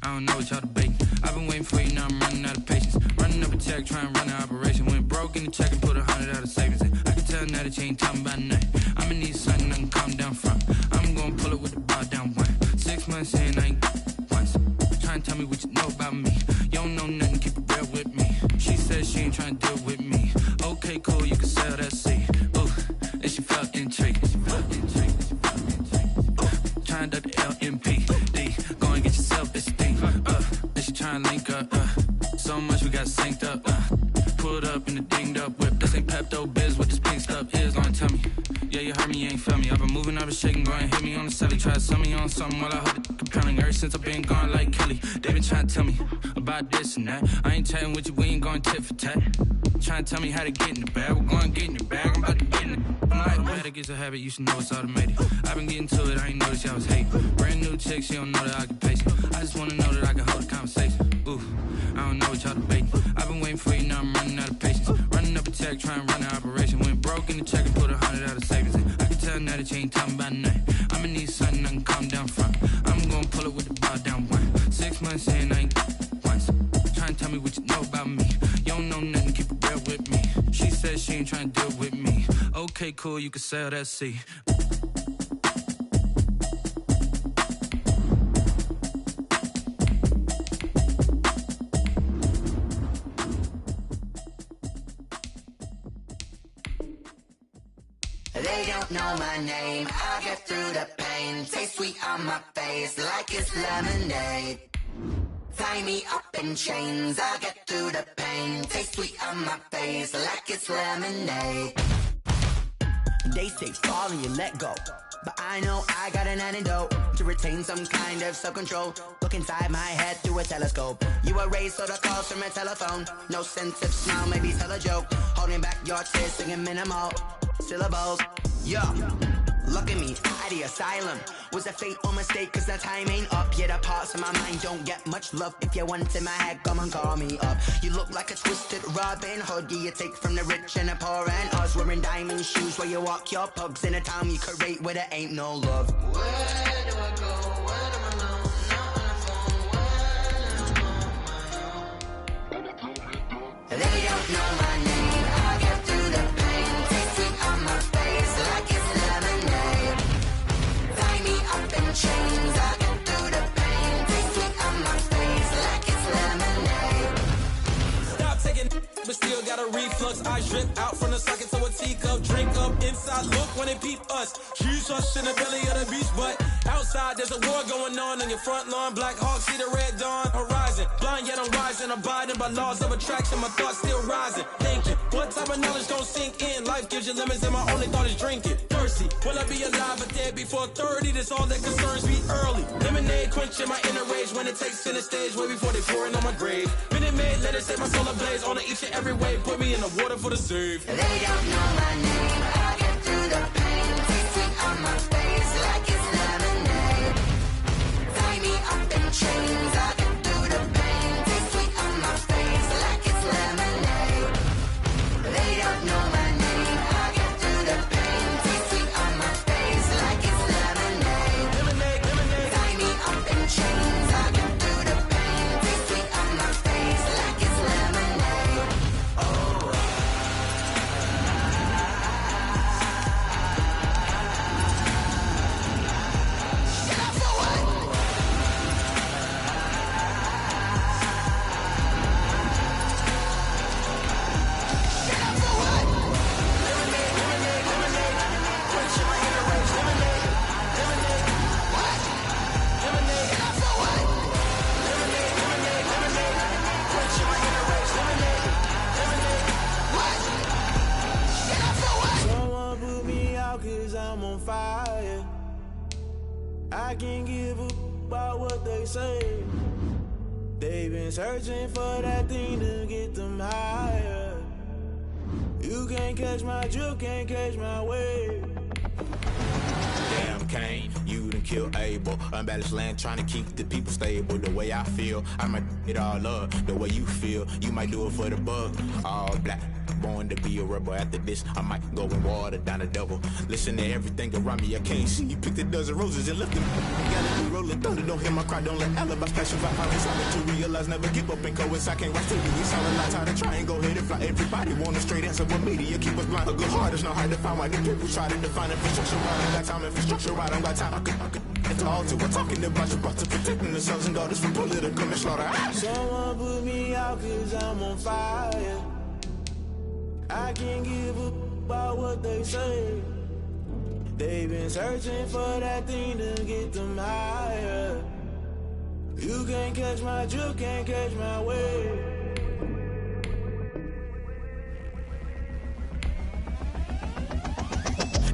I don't know what y'all debating. I've been waiting for you, now I'm running out of patience. Running up a check, trying to run an operation. Went broke in the check and put 100 out of savings in. I can tell now that you ain't talking about nothing. I'ma need something I can calm down from. I'm gonna pull it with the bar down one. 6 months in, I ain't once. Trying to tell me what you know about me. You don't know nothing, keep it real with me. She said she ain't trying to deal with me. Okay, cool, you can sell that seed. Ooh, and she felt intrigued. Trying to duck the LMPD. Go and get yourself this thing. And she trying to link up. So much we got synced up. Pulled up in the dinged up whip. This ain't Pepto Biz, what this pink stuff is. Gonna tell me. Yeah, you heard me, you ain't felt me. I've been moving, I've been shaking, go and hit me on the celly. Try to sell me on something while I heard it compelling. Ever since I've been gone like Kelly, they been trying to tell me about this and that. I ain't chatting with you, we ain't going tit for tat. Trying to tell me how to get in the bag. We're going to get in the bag, I'm about to get in it. I'm like, automatic is a habit, you should know it's automated. I've been getting to it, I ain't noticed y'all was hating. Brand new chick, she don't know the occupation. I just wanna know that I can hold a conversation. Ooh, I don't know what y'all debating. I've been waiting for you, now I'm running out of patience. Running up a check, trying to run an operation. Went broke in the check and put 100 out of savings in. I can tell now that you ain't talking about nothing. I'ma need something I can calm down from. I'm gonna pull it with the bar down one. 6 months in, I ain't once. Trying to tell me what you know about me. You don't know nothing, keep it real with me. She said she ain't trying to deal with me. Okay, cool, you can sell that seed. They don't know my name, I get through the pain. Taste sweet on my face like it's lemonade. Tie me up in chains, I get through the pain. Taste sweet on my face like it's lemonade. They say fall and you let go, but I know I got an antidote to retain some kind of self-control. Look inside my head through a telescope. You erase all the calls from a telephone. No sense of smile, maybe tell a joke. Holding back your tears, singing minimal syllables. Yo, look at me, at the asylum. Was a fate or mistake, cause the time ain't up. Yet the parts of my mind don't get much love. If you want in my head, come and call me up. You look like a twisted Robin Hood. You take from the rich and the poor and us. Wearing diamond shoes where you walk your pugs. In a town you create where there ain't no love. Where do I go? Where do I know? Not on the phone. Where am I on my own? They don't know my name. I get through the pain. Taste sweet on my face like it's lemonade. Tie me up in chains. I get through the pain. Taste sweet on my face like it's lemonade. Stop taking, but still got a reflux. I drip out from the socket to a teacup. Drink up inside, look when they peep us. Huge us in the belly of the beach, but outside there's a war going on your front lawn. Black Hawk, see the red dawn horizon. Blind yet I'm rising, abiding by laws of attraction. My thoughts still rising. Thinking, what type of knowledge gon' sink in? Life gives you lemons and my only thought is drinking. Thirsty, will I be alive or dead before 30? That's all that concerns me early. Lemonade quenching my inner rage when it takes center stage way before they pour it on my grave. Minute Maid, let it set my soul ablaze on each and every way. Put me in the water for the save. They don't know my name. I get through the pain. Taste sweet on my face like it's lemonade. Tie me up in chains. I get through the pain. Taste sweet on my face like it's lemonade. They don't know my name. I get through the pain. Taste sweet on my face like it's lemonade. Tie me up in chains. I get through the pain. Taste sweet on my face like it's lemonade. Oh. Someone put me out cause I'm on fire. I can't give a about what they say. They've been searching for that thing to get them higher. You can't catch my drift, can't catch my wave. Damn, Kane, you done kill Abel. Unbalanced land trying to keep the people stable. The way I feel, I might it all up. The way you feel, you might do it for the buck. All black, born to be a rebel. After this, I might go and water down the devil. Listen to everything around me, I can't see. You picked a dozen roses and left them. Gotta be rolling thunder, don't hear my cry, don't let alibis pass you by. To realize, never give up and coincide. Can't watch TV, it's all a lot. Time to try and go ahead and fly. Everybody want a straight answer, but media keep us blind. A good heart is not hard to find. Why the people try to define infrastructure right? I got time, infrastructure right, I got time. I could it's all to. We're talking about you, brought to protecting the sons and daughters from political and slaughter. Someone put me out cause I'm on fire. I can't give up about what they say. They've been searching for that thing to get them higher. You can't catch my drift, can't catch my wave.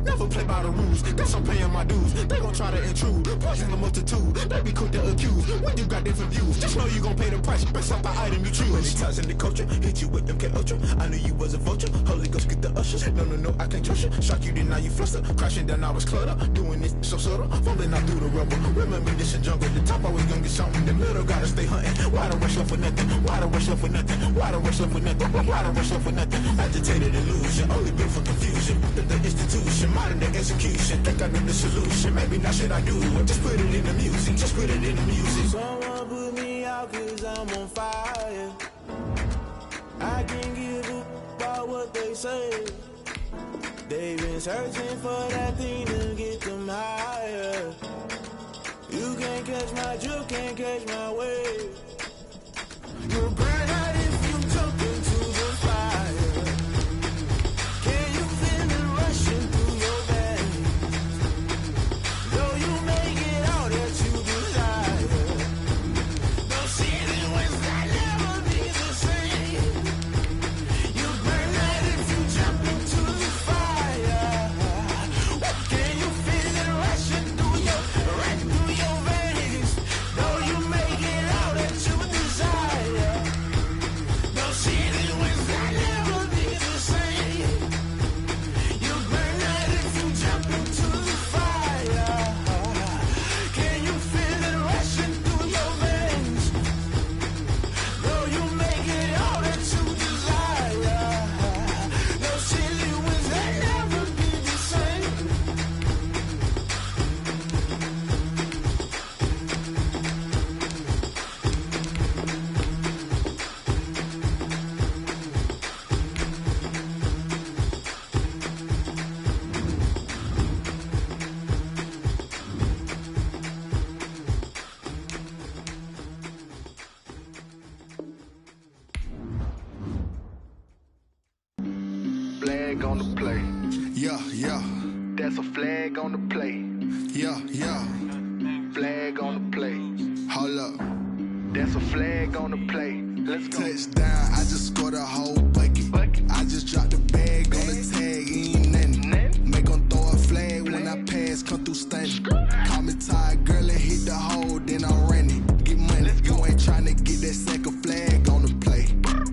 Never play by the rules, guess I'm paying my dues. They gon' try to intrude, poison the multitude. They be quick to accuse, when you got different views. Just know you gon' pay the price, based off the item you choose. Many times in the culture, hit you with MK Ultra. I knew you was a vulture, Holy Ghost get the ushers. No, I can't trust you. Shock you, then now you fluster. Crashing down, I was cluttered. Doing this so subtle, falling out through the rubble. Remember this in jungle, the top always gonna get something. The middle gotta stay hunting. Why the rush left for nothing? Why the rush left for nothing? Why the rush left for nothing? Why the rush left for nothing? Agitated illusion, only built for confusion. The institution, modern day execution. Think I know the solution. Maybe now should I do it? Just put it in the music. Just put it in the music. Someone put me out cause I'm on fire. I can't give up about what they say. They've been searching for that thing to get them higher. You can't catch my drift, can't catch my wave. You'll burn out if you jump into the fire. Can you feel it rushing through your veins? Though you may get all that you desire, no ceiling will never be the same. You burn out if you jump into the fire. Can you feel it rushing through your veins? Though you may get all that you desire, no ceiling will never be the same. You burn out if you jump into the fire. Can you feel it rushing through your veins? Though you may get all that you desire, no ceiling will never be the same. Flag on the play. Yeah. That's a flag on the play. Yeah. Flag on the play. Hold up. That's a flag on the play. Let's go. Touchdown, I just scored a whole bucket. I just dropped the bag on the tag, ain't nothing. Make 'em throw a flag when I pass, come through stunning. Call me tired, girl, and hit the hole, then I'm running. Get money, you ain't tryna get that second flag on the play.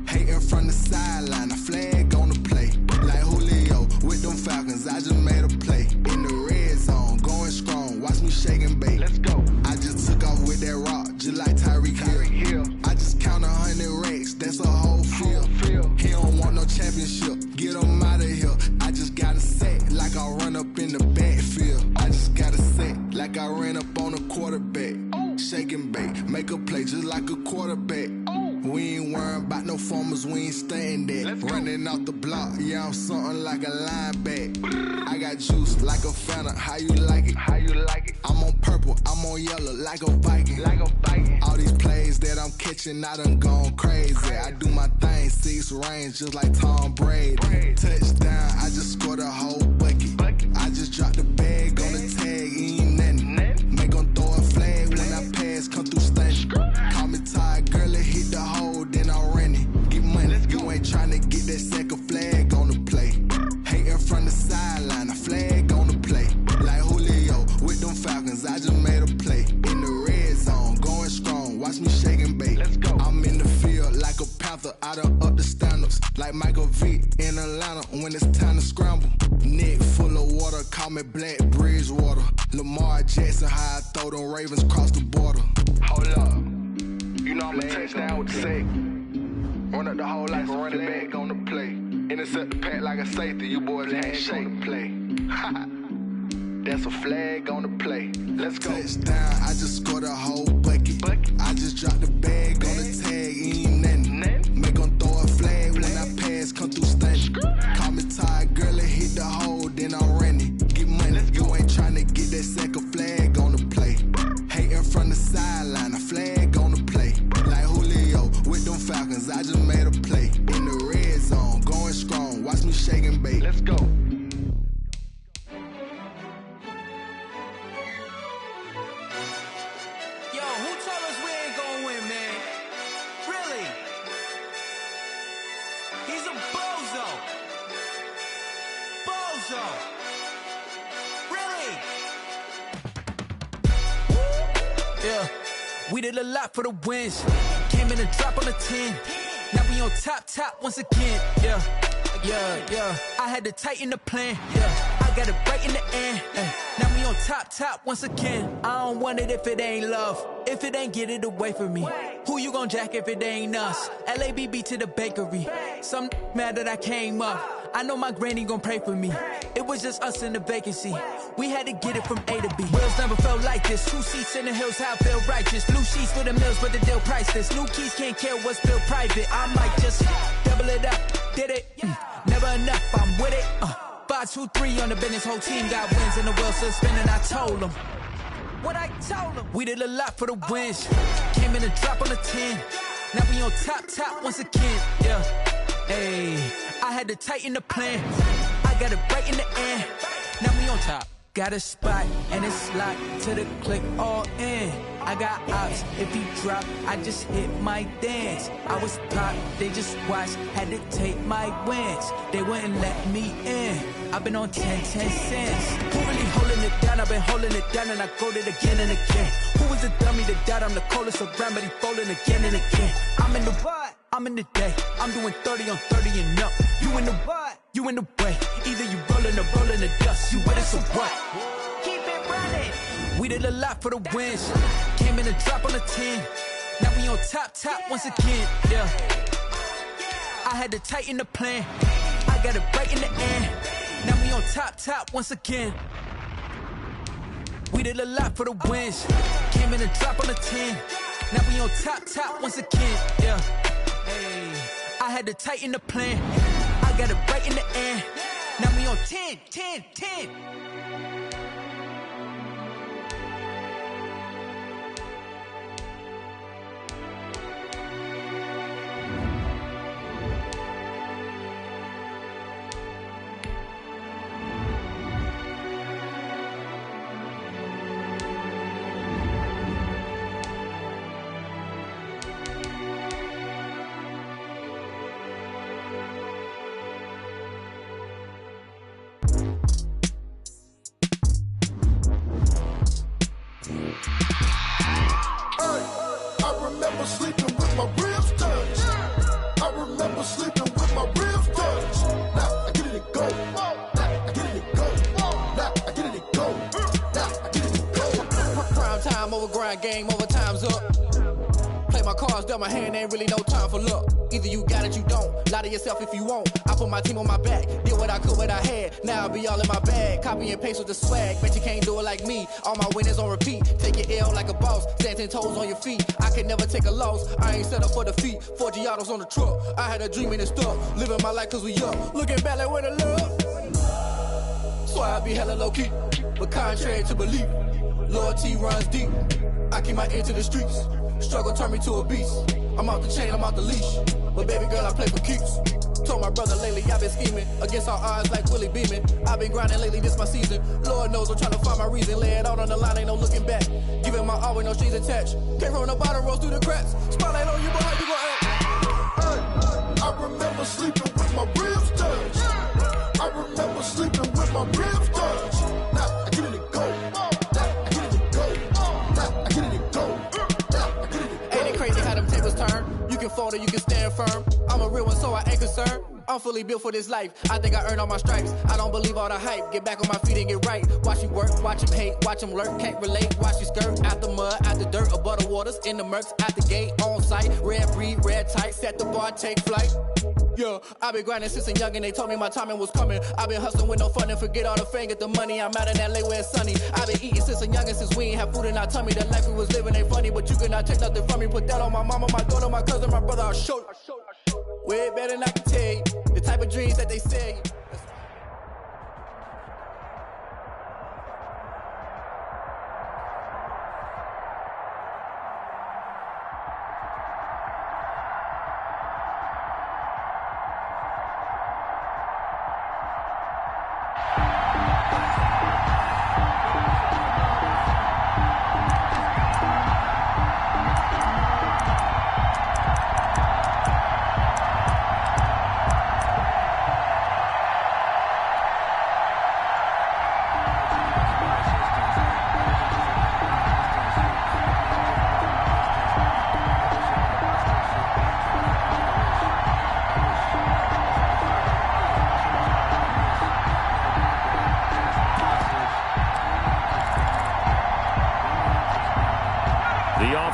Hating from the sideline, a flag on the play. Like Julio with them Falcons, I just made a play. In the red zone, going strong, watch me shake and bake. Let's go. I just took off with that rock, just like Tyreek Hill. I just count 100 racks, that's a whole field. He don't want no championship, get him out of here. I just got a set, like I run up in the backfield. I just got a set, like I ran up on a quarterback. Shake and bake, make a play just like a quarterback. We ain't worrying about no formers, we ain't staying there. Running off the block, yeah, I'm something like a linebacker. I got juice like a Fanta, how you like it? I'm on purple, I'm on yellow, like a Viking. All these plays that I'm catching, I done gone crazy. I do my thing, 6 range, just like Tom Brady. Touchdown, I just scored a whole bucket. I just dropped the bag on the tag, ain't nothing. Make 'em throw a flag when I pass, come through stunning. Call me tired, girl, and hit the hole, then I'm running. Get money, you ain't tryna get that second flag on the play. Hating from the sideline, a flag on the play. Like Julio with them Falcons, I just made a play. In the red zone, going strong, watch me shake and bake. I'm in the field like a Panther, I done up the standards. Like Michael Vick in Atlanta when it's time to scramble. Neck full of water, call me Black Bridgewater. Lamar Jackson, how Ravens cross the border. Hold up. You know I'm a touchdown with the sack. Run up the whole like a running back on the play. Intercept the pack like a safety. You boys ain't shake the play. That's a flag on the play. Let's go. Touchdown, I just scored a whole bucket. I just dropped the bag on the tag, ain't nothing. Make them throw a flag when I pass, come through stunning. Call me tired, girl, and hit the hole, then I'm running. Get money, you ain't tryna get that second flag on the play. Hating from the sideline, a flag on the play. Like Julio with them Falcons, I just made a play. In the red zone, going strong, watch me shake and bake. Let's go. We did a lot for the wins. Came in a drop on the 10. Now we on top once again. Yeah. I had to tighten the plan. Yeah, I got it right in the end. Now we on top once again. I don't want it if it ain't love. If it ain't, get it away from me. Who you gon' jack if it ain't us? LABB to the bakery. Some mad that I came up. I know my granny gon' pray for me. It was just us in the vacancy. We had to get it from A to B. Wheels never felt like this. 2 seats in the hills, how I feel righteous. Blue sheets for the mills, but the deal priceless. New keys can't care what's built private. I might just double it up. Did it? Never enough, I'm with it. 5, 2, 3 on the business. Whole team got wins and the wheels still spinning. I told them what I told them. We did a lot for the wins. Came in a drop on the 10. Now we on top once again. Yeah. Hey, I had to tighten the plan. I got it right in the end. Now we on top. Got a spot and it's locked to the click all in. I got ops, if he drop, I just hit my dance. I was top, they just watched, had to take my wins. They wouldn't let me in. I've been on 10 cents. Who really holding it down? I've been holding it down and I go it again and again. Who was the dummy that doubt I'm the coldest around, but he folding again and again. I'm in the what? I'm in the day. I'm doing 30 on 30 and up. You in the what? You in the way. Either you rolling or rolling the dust. You with us or what? Keep it running. We did a lot for the wins. Came in a drop on the 10. Now we on top once again. Yeah. I had to tighten the plan. I got it right in the end. Now we on top once again. We did a lot for the wins. Came in a drop on the 10. Now we on top once again. Yeah. Hey, I had to tighten the plan. I got it right in the end. Now we on 10. Game over, time's up. Play my cards, dealt my hand, ain't really no time for luck. Either you got it, you don't. Lie to yourself if you won't. I put my team on my back, did what I could, what I had. Now I'll be all in my bag. Copy and paste with the swag. Bet you can't do it like me. All my winners on repeat. Take your L like a boss. Stand 10 toes on your feet. I can never take a loss. I ain't set up for defeat. 4 Giottos on the truck. I had a dream and it stuck. Living my life cause we up. Looking back like where the love. So I be hella low key. But contrary to belief, loyalty runs deep. I keep my ear to the streets. Struggle turned me to a beast. I'm out the chain, I'm out the leash. But baby girl, I play for keeps. Told my brother lately, I've been scheming. Against all odds like Willie Beeman. I've been grinding lately, this my season. Lord knows I'm trying to find my reason. Lay it out on the line, ain't no looking back. Giving my all with no strings attached. Came from the bottom, rose through the cracks. Spotlight on you, boy, how you gon' act? I remember sleeping with my ribs touched. I remember sleeping with my ribs touched. Now I get it and go. Ain't it crazy how them tables turn? You can fold or you can stand firm. I'm a real one, so I ain't concerned. I'm fully built for this life. I think I earned all my stripes. I don't believe all the hype. Get back on my feet and get right. Watch you work, watch him hate, watch him lurk. Can't relate, watch you skirt. Out the mud, out the dirt, above the waters, in the murks, out the gate, on site. Red breed, red tight, set the bar, take flight. Yeah, I've been grinding since a youngin', they told me my timing was coming. I've been hustling with no fun and forget all the fame, get the money. I'm out in LA where it's sunny. I've been eating since a youngin', since we ain't have food in our tummy. The life we was living ain't funny, but you cannot take nothing from me. Put that on my mama, my daughter, my cousin, my brother, I'll show you. Way better than I can tell you. The type of dreams that they sell you.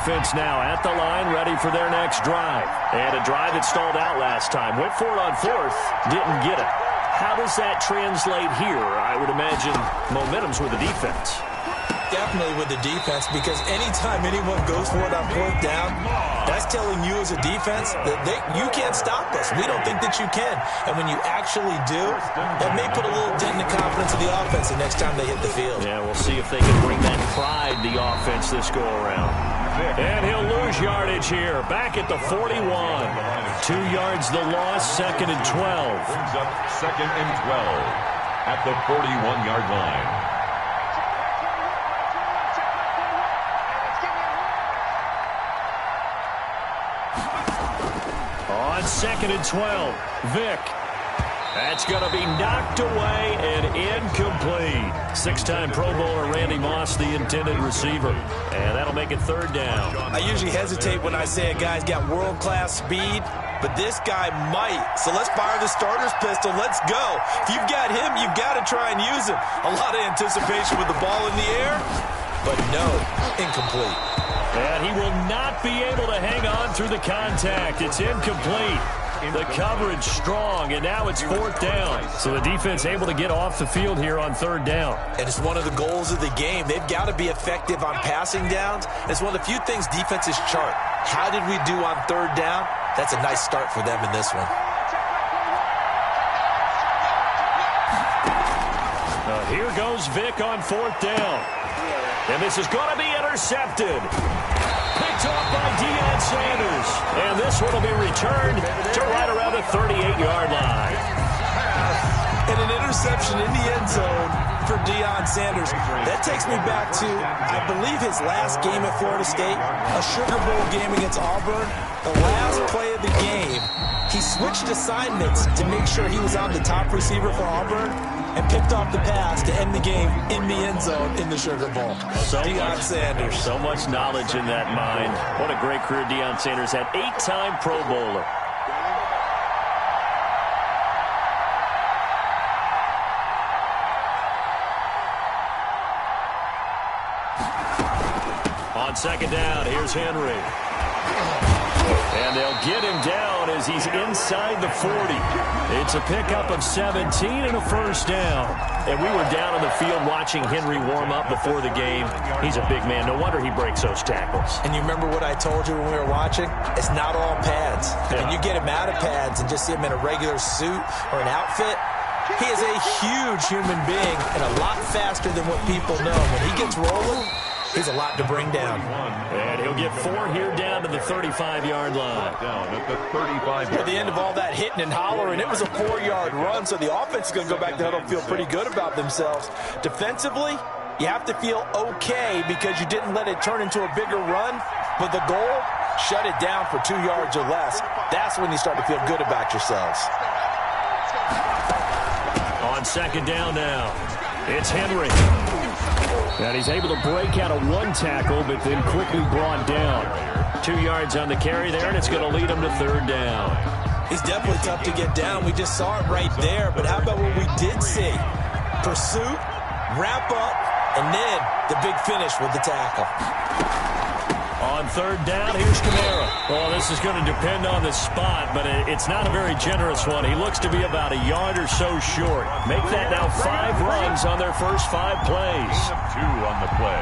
Offense now at the line, ready for their next drive. And a drive that stalled out last time. Went for it on fourth, didn't get it. How does that translate here? I would imagine momentum's with the defense. Definitely with the defense, because anytime anyone goes for it on fourth down, that's telling you as a defense that you can't stop us. We don't think that you can. And when you actually do, that may put a little dent in the confidence of the offense the next time they hit the field. Yeah, we'll see if they can bring that pride, the offense, this go-around. And he'll lose yardage here, back at the 41. 2 yards the loss, 2nd and 12. Brings up 2nd and 12 at the 41-yard line. On 2nd and 12, Vick. That's going to be knocked away and incomplete. 6-time Pro Bowler Randy Moss, the intended receiver. And that'll make it 3rd down. I usually hesitate when I say a guy's got world-class speed, but this guy might. So let's fire the starter's pistol. Let's go. If you've got him, you've got to try and use him. A lot of anticipation with the ball in the air, but no, incomplete. And he will not be able to hang on through the contact. It's incomplete. The coverage strong, and now it's 4th down. So the defense able to get off the field here on 3rd down. And it's one of the goals of the game. They've got to be effective on passing downs. It's one of the few things defenses chart. How did we do on 3rd down? That's a nice start for them in this one. Here goes Vick on 4th down. And this is going to be intercepted. Picked off by Deion Sanders. And this one will be returned to right around the 38-yard line. And an interception in the end zone for Deion Sanders. That takes me back to, I believe, his last game at Florida State, a Sugar Bowl game against Auburn. The last play of the game, he switched assignments to make sure he was on the top receiver for Auburn and picked off the pass to end the game in the end zone in the Sugar Bowl. Deion Sanders. So much knowledge in that mind. What a great career Deion Sanders had. 8-time Pro Bowler. On 2nd down, here's Henry. And they'll get him down as he's inside the 40. It's a pickup of 17 and a 1st down. And we were down on the field watching Henry warm up before the game. He's a big man. No wonder he breaks those tackles. And you remember what I told you when we were watching? It's not all pads. Yeah. When you get him out of pads and just see him in a regular suit or an outfit, he is a huge human being and a lot faster than what people know. When he gets rolling, he's a lot to bring down. And he'll get 4 here down to the 35-yard line. Down at the 35-yard At the end of all that hitting and hollering, it was a 4-yard run, so the offense is going to go back to huddle and feel pretty good about themselves. Defensively, you have to feel okay because you didn't let it turn into a bigger run, but the goal, shut it down for 2 yards or less. That's when you start to feel good about yourselves. On 2nd down now, it's Henry. And he's able to break out of 1 tackle, but then quickly brought down. 2 yards on the carry there, and it's going to lead him to 3rd down. He's definitely tough to get down. We just saw it right there. But how about what we did see? Pursuit, wrap up, and then the big finish with the tackle. On third down, here's Kamara. Well, this is going to depend on the spot, but it's not a very generous one. He looks to be about a yard or so short. Make that now 5 runs on their first 5 plays. 2 on the play.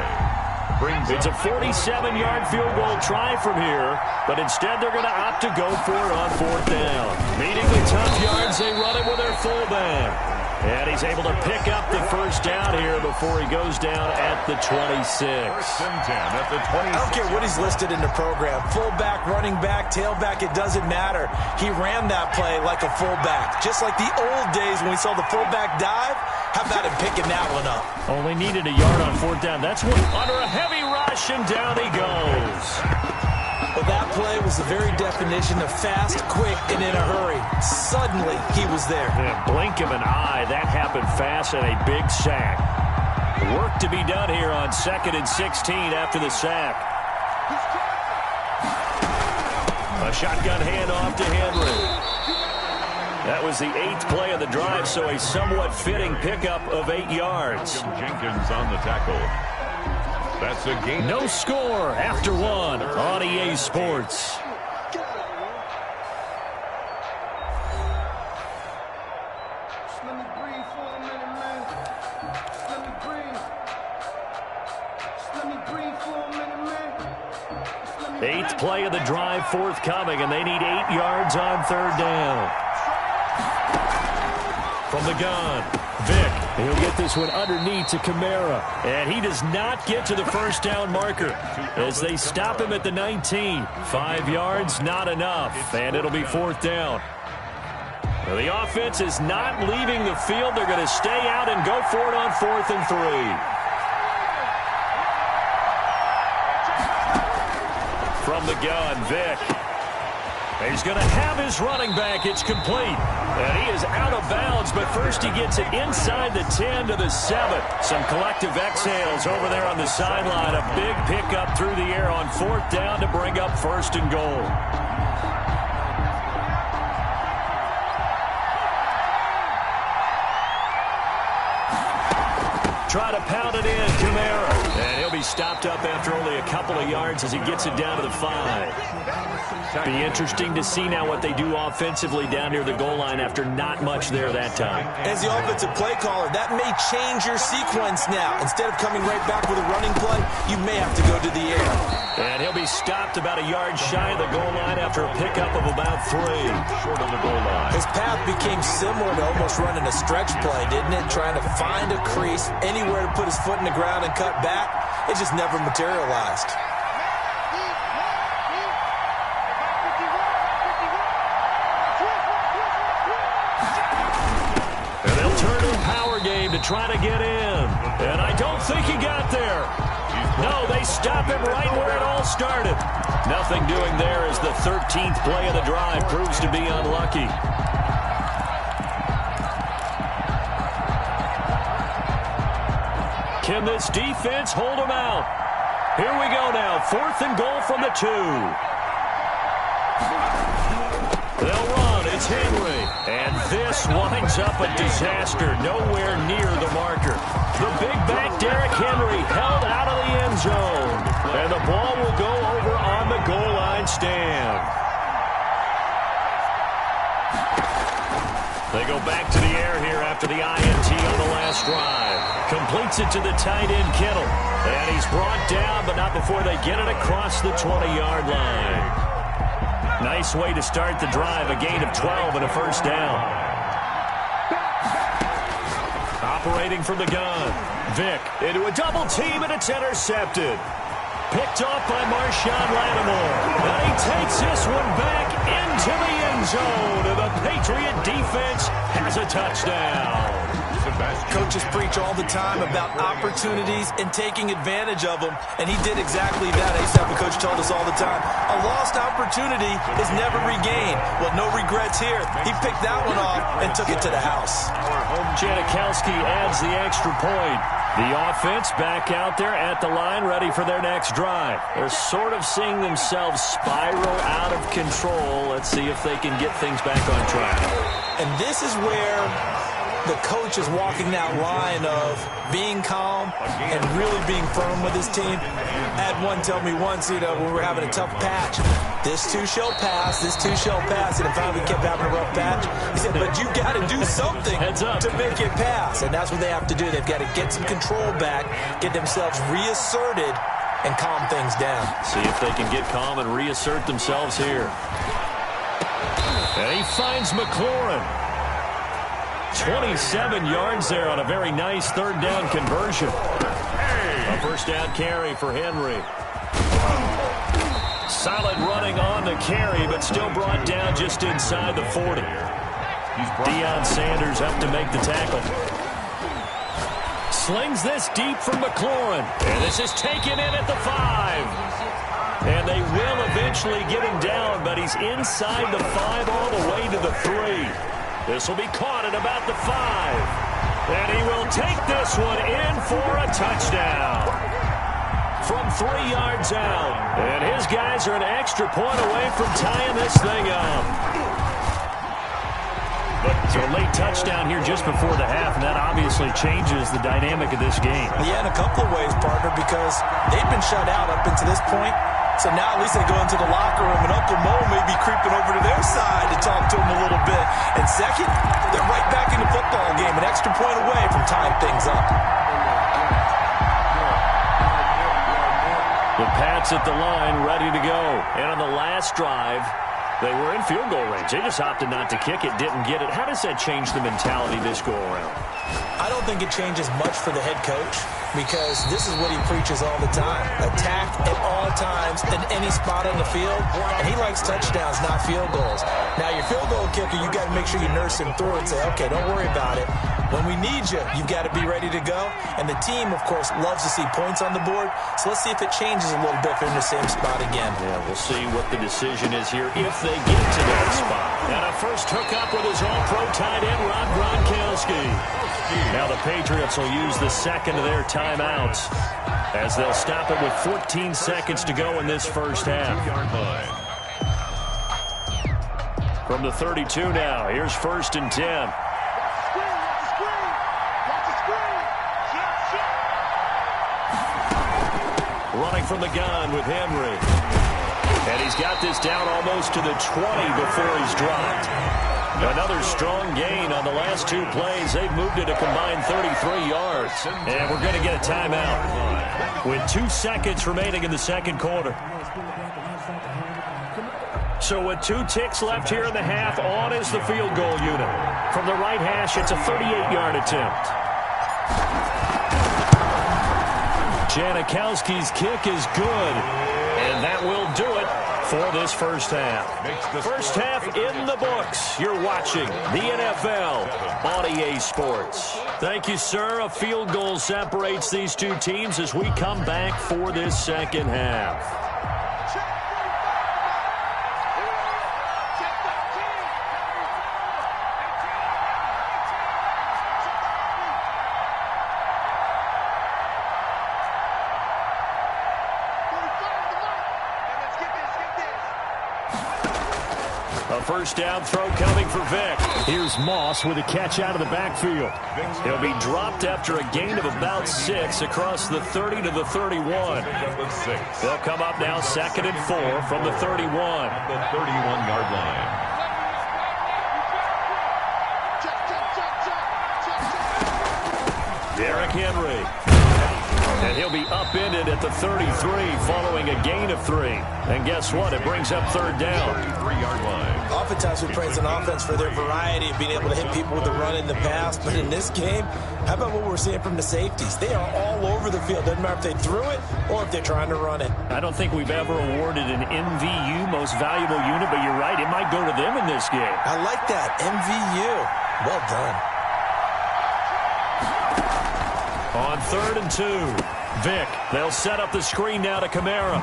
It's a 47-yard field goal try from here, but instead they're going to opt to go for it on 4th down. Meeting the tough yards, they run it with their fullback. And he's able to pick up the first down here before he goes down at the 26. First and 10 at the 26. I don't care what he's listed in the program. Fullback, running back, tailback, it doesn't matter. He ran that play like a fullback. Just like the old days when we saw the fullback dive. How about him picking that one up? Only needed a yard on 4th down. That's one under a heavy rush, and down he goes. Well, that play was the very definition of fast, quick, and in a hurry. Suddenly, he was there. In a blink of an eye, that happened fast and a big sack. Work to be done here on 2nd and 16 after the sack. A shotgun handoff to Henry. That was the 8th play of the drive, so a somewhat fitting pickup of 8 yards. Jenkins on the tackle. That's a game. No score after 1 on EA Sports. Let me breathe for a minute, man. Let me breathe. Let me breathe for a minute, man. 8th play of the drive forthcoming, and they need 8 yards on 3rd down. From the gun, Vic. He'll get this one underneath to Kamara. And he does not get to the first down marker as they stop him at the 19. 5 yards, not enough. And it'll be 4th down. Well, the offense is not leaving the field. They're going to stay out and go for it on 4th and 3. From the gun, Vic. He's going to have his running back. It's complete. And he is out of bounds, but first he gets it inside the 10 to the 7. Some collective exhales over there on the sideline. A big pickup through the air on 4th down to bring up 1st and goal. Try to pound it in, Kamara. And he'll be stopped up after only a couple of yards as he gets it down to the 5. Be interesting to see now what they do offensively down near the goal line after not much there that time. As the offensive play caller, that may change your sequence now. Instead of coming right back with a running play, you may have to go to the air. And he'll be stopped about a yard shy of the goal line after a pickup of about 3. Short of the goal line. His path became similar to almost running a stretch play, didn't it? Trying to find a crease, anywhere to put his foot in the ground and cut back. It just never materialized. And they'll turn to a power game to try to get in. And I don't think he got there. No, they stop him right where it all started. Nothing doing there as the 13th play of the drive proves to be unlucky. Can this defense hold him out? Here we go now. 4th and goal from the 2. They'll run. It's Henry. And this winds up a disaster. Nowhere near the marker. The big back Derrick Henry held out of the end zone. And the ball will go over on the goal line stand. They go back to the air here after the INT on the last drive. Completes it to the tight end, Kittle. And he's brought down, but not before they get it across the 20-yard line. Nice way to start the drive. A gain of 12 and a first down. Operating from the gun. Vic into a double team, and it's intercepted. Picked off by Marshawn Lattimore. And he takes this one back into the end zone. And the Patriot defense has a touchdown. Coaches preach all the time about opportunities and taking advantage of them, and he did exactly that. ASAP, the coach told us all the time, a lost opportunity is never regained. Well, no regrets here. He picked that one off and took it to the house. Janikowski adds the extra point. The offense back out there at the line, ready for their next drive. They're sort of seeing themselves spiral out of control. Let's see if they can get things back on track. And this is where the coach is walking that line of being calm and really being firm with his team. I had one tell me once, when we were having a tough patch, this too shall pass, this too shall pass, and finally we kept having a rough patch. He said, but you got to do something to make it pass, and that's what they have to do. They've got to get some control back, get themselves reasserted, and calm things down. See if they can get calm and reassert themselves here. And he finds McLaurin. 27 yards there on a very nice third down conversion. A first down carry for Henry. Solid running on the carry, but still brought down just inside the 40. Deion Sanders up to make the tackle. Slings this deep from McLaurin. And this is taken in at the 5. And they will eventually get him down, but he's inside the 5 all the way to the 3. This will be caught at about the 5. And he will take this one in for a touchdown. From 3 yards out. And his guys are an extra point away from tying this thing up. So a late touchdown here just before the half, and that obviously changes the dynamic of this game. Yeah, in a couple of ways, partner, because they've been shut out up until this point. So now at least they go into the locker room, and Uncle Mo may be creeping over to their side to talk to him a little bit. And second, they're right back in the football game, an extra point away from tying things up. The Pats at the line, ready to go. And on the last drive, they were in field goal range. They just opted not to kick it, didn't get it. How does that change the mentality this go-around? I don't think it changes much for the head coach because this is what he preaches all the time. Attack at all times in any spot on the field, and he likes touchdowns, not field goals. Now, your field goal kicker, you got to make sure you nurse him through and say, okay, don't worry about it. When we need you, you've got to be ready to go. And the team, of course, loves to see points on the board. So let's see if it changes a little bit if they're in the same spot again. Yeah, we'll see what the decision is here if they get to that spot. And a first hookup with his all-pro tight end, Rob Gronkowski. Now the Patriots will use the second of their timeouts as they'll stop it with 14 seconds to go in this first half. From the 32 now, here's 1st and 10. Running from the gun with Henry. And he's got this down almost to the 20 before he's dropped. Another strong gain on the last 2 plays. They've moved it a combined 33 yards. And we're going to get a timeout with 2 seconds remaining in the second quarter. So with 2 ticks left here in the half, on is the field goal unit. From the right hash, it's a 38-yard attempt. Janikowski's kick is good, and that will do it for this first half. First half in the books. You're watching the NFL on EA Sports. Thank you, sir. A field goal separates these 2 teams as we come back for this second half. First down throw coming for Vic. Here's Moss with a catch out of the backfield. He'll be dropped after a gain of about 6 across the 30 to the 31. They'll come up now 2nd and 4 from the 31. The 31-yard line. Derrick Henry. And he'll be upended at the 33 following a gain of 3. And guess what? It brings up 3rd down. 33-yard line. Oftentimes we praise an offense for their variety of being able to hit people with the run in the pass. But in this game, how about what we're seeing from the safeties? They are all over the field. Doesn't matter if they threw it or if they're trying to run it. I don't think we've ever awarded an MVU, most valuable unit, but you're right. It might go to them in this game. I like that. MVU. Well done. On 3rd and 2, Vic. They'll set up the screen now to Kamara.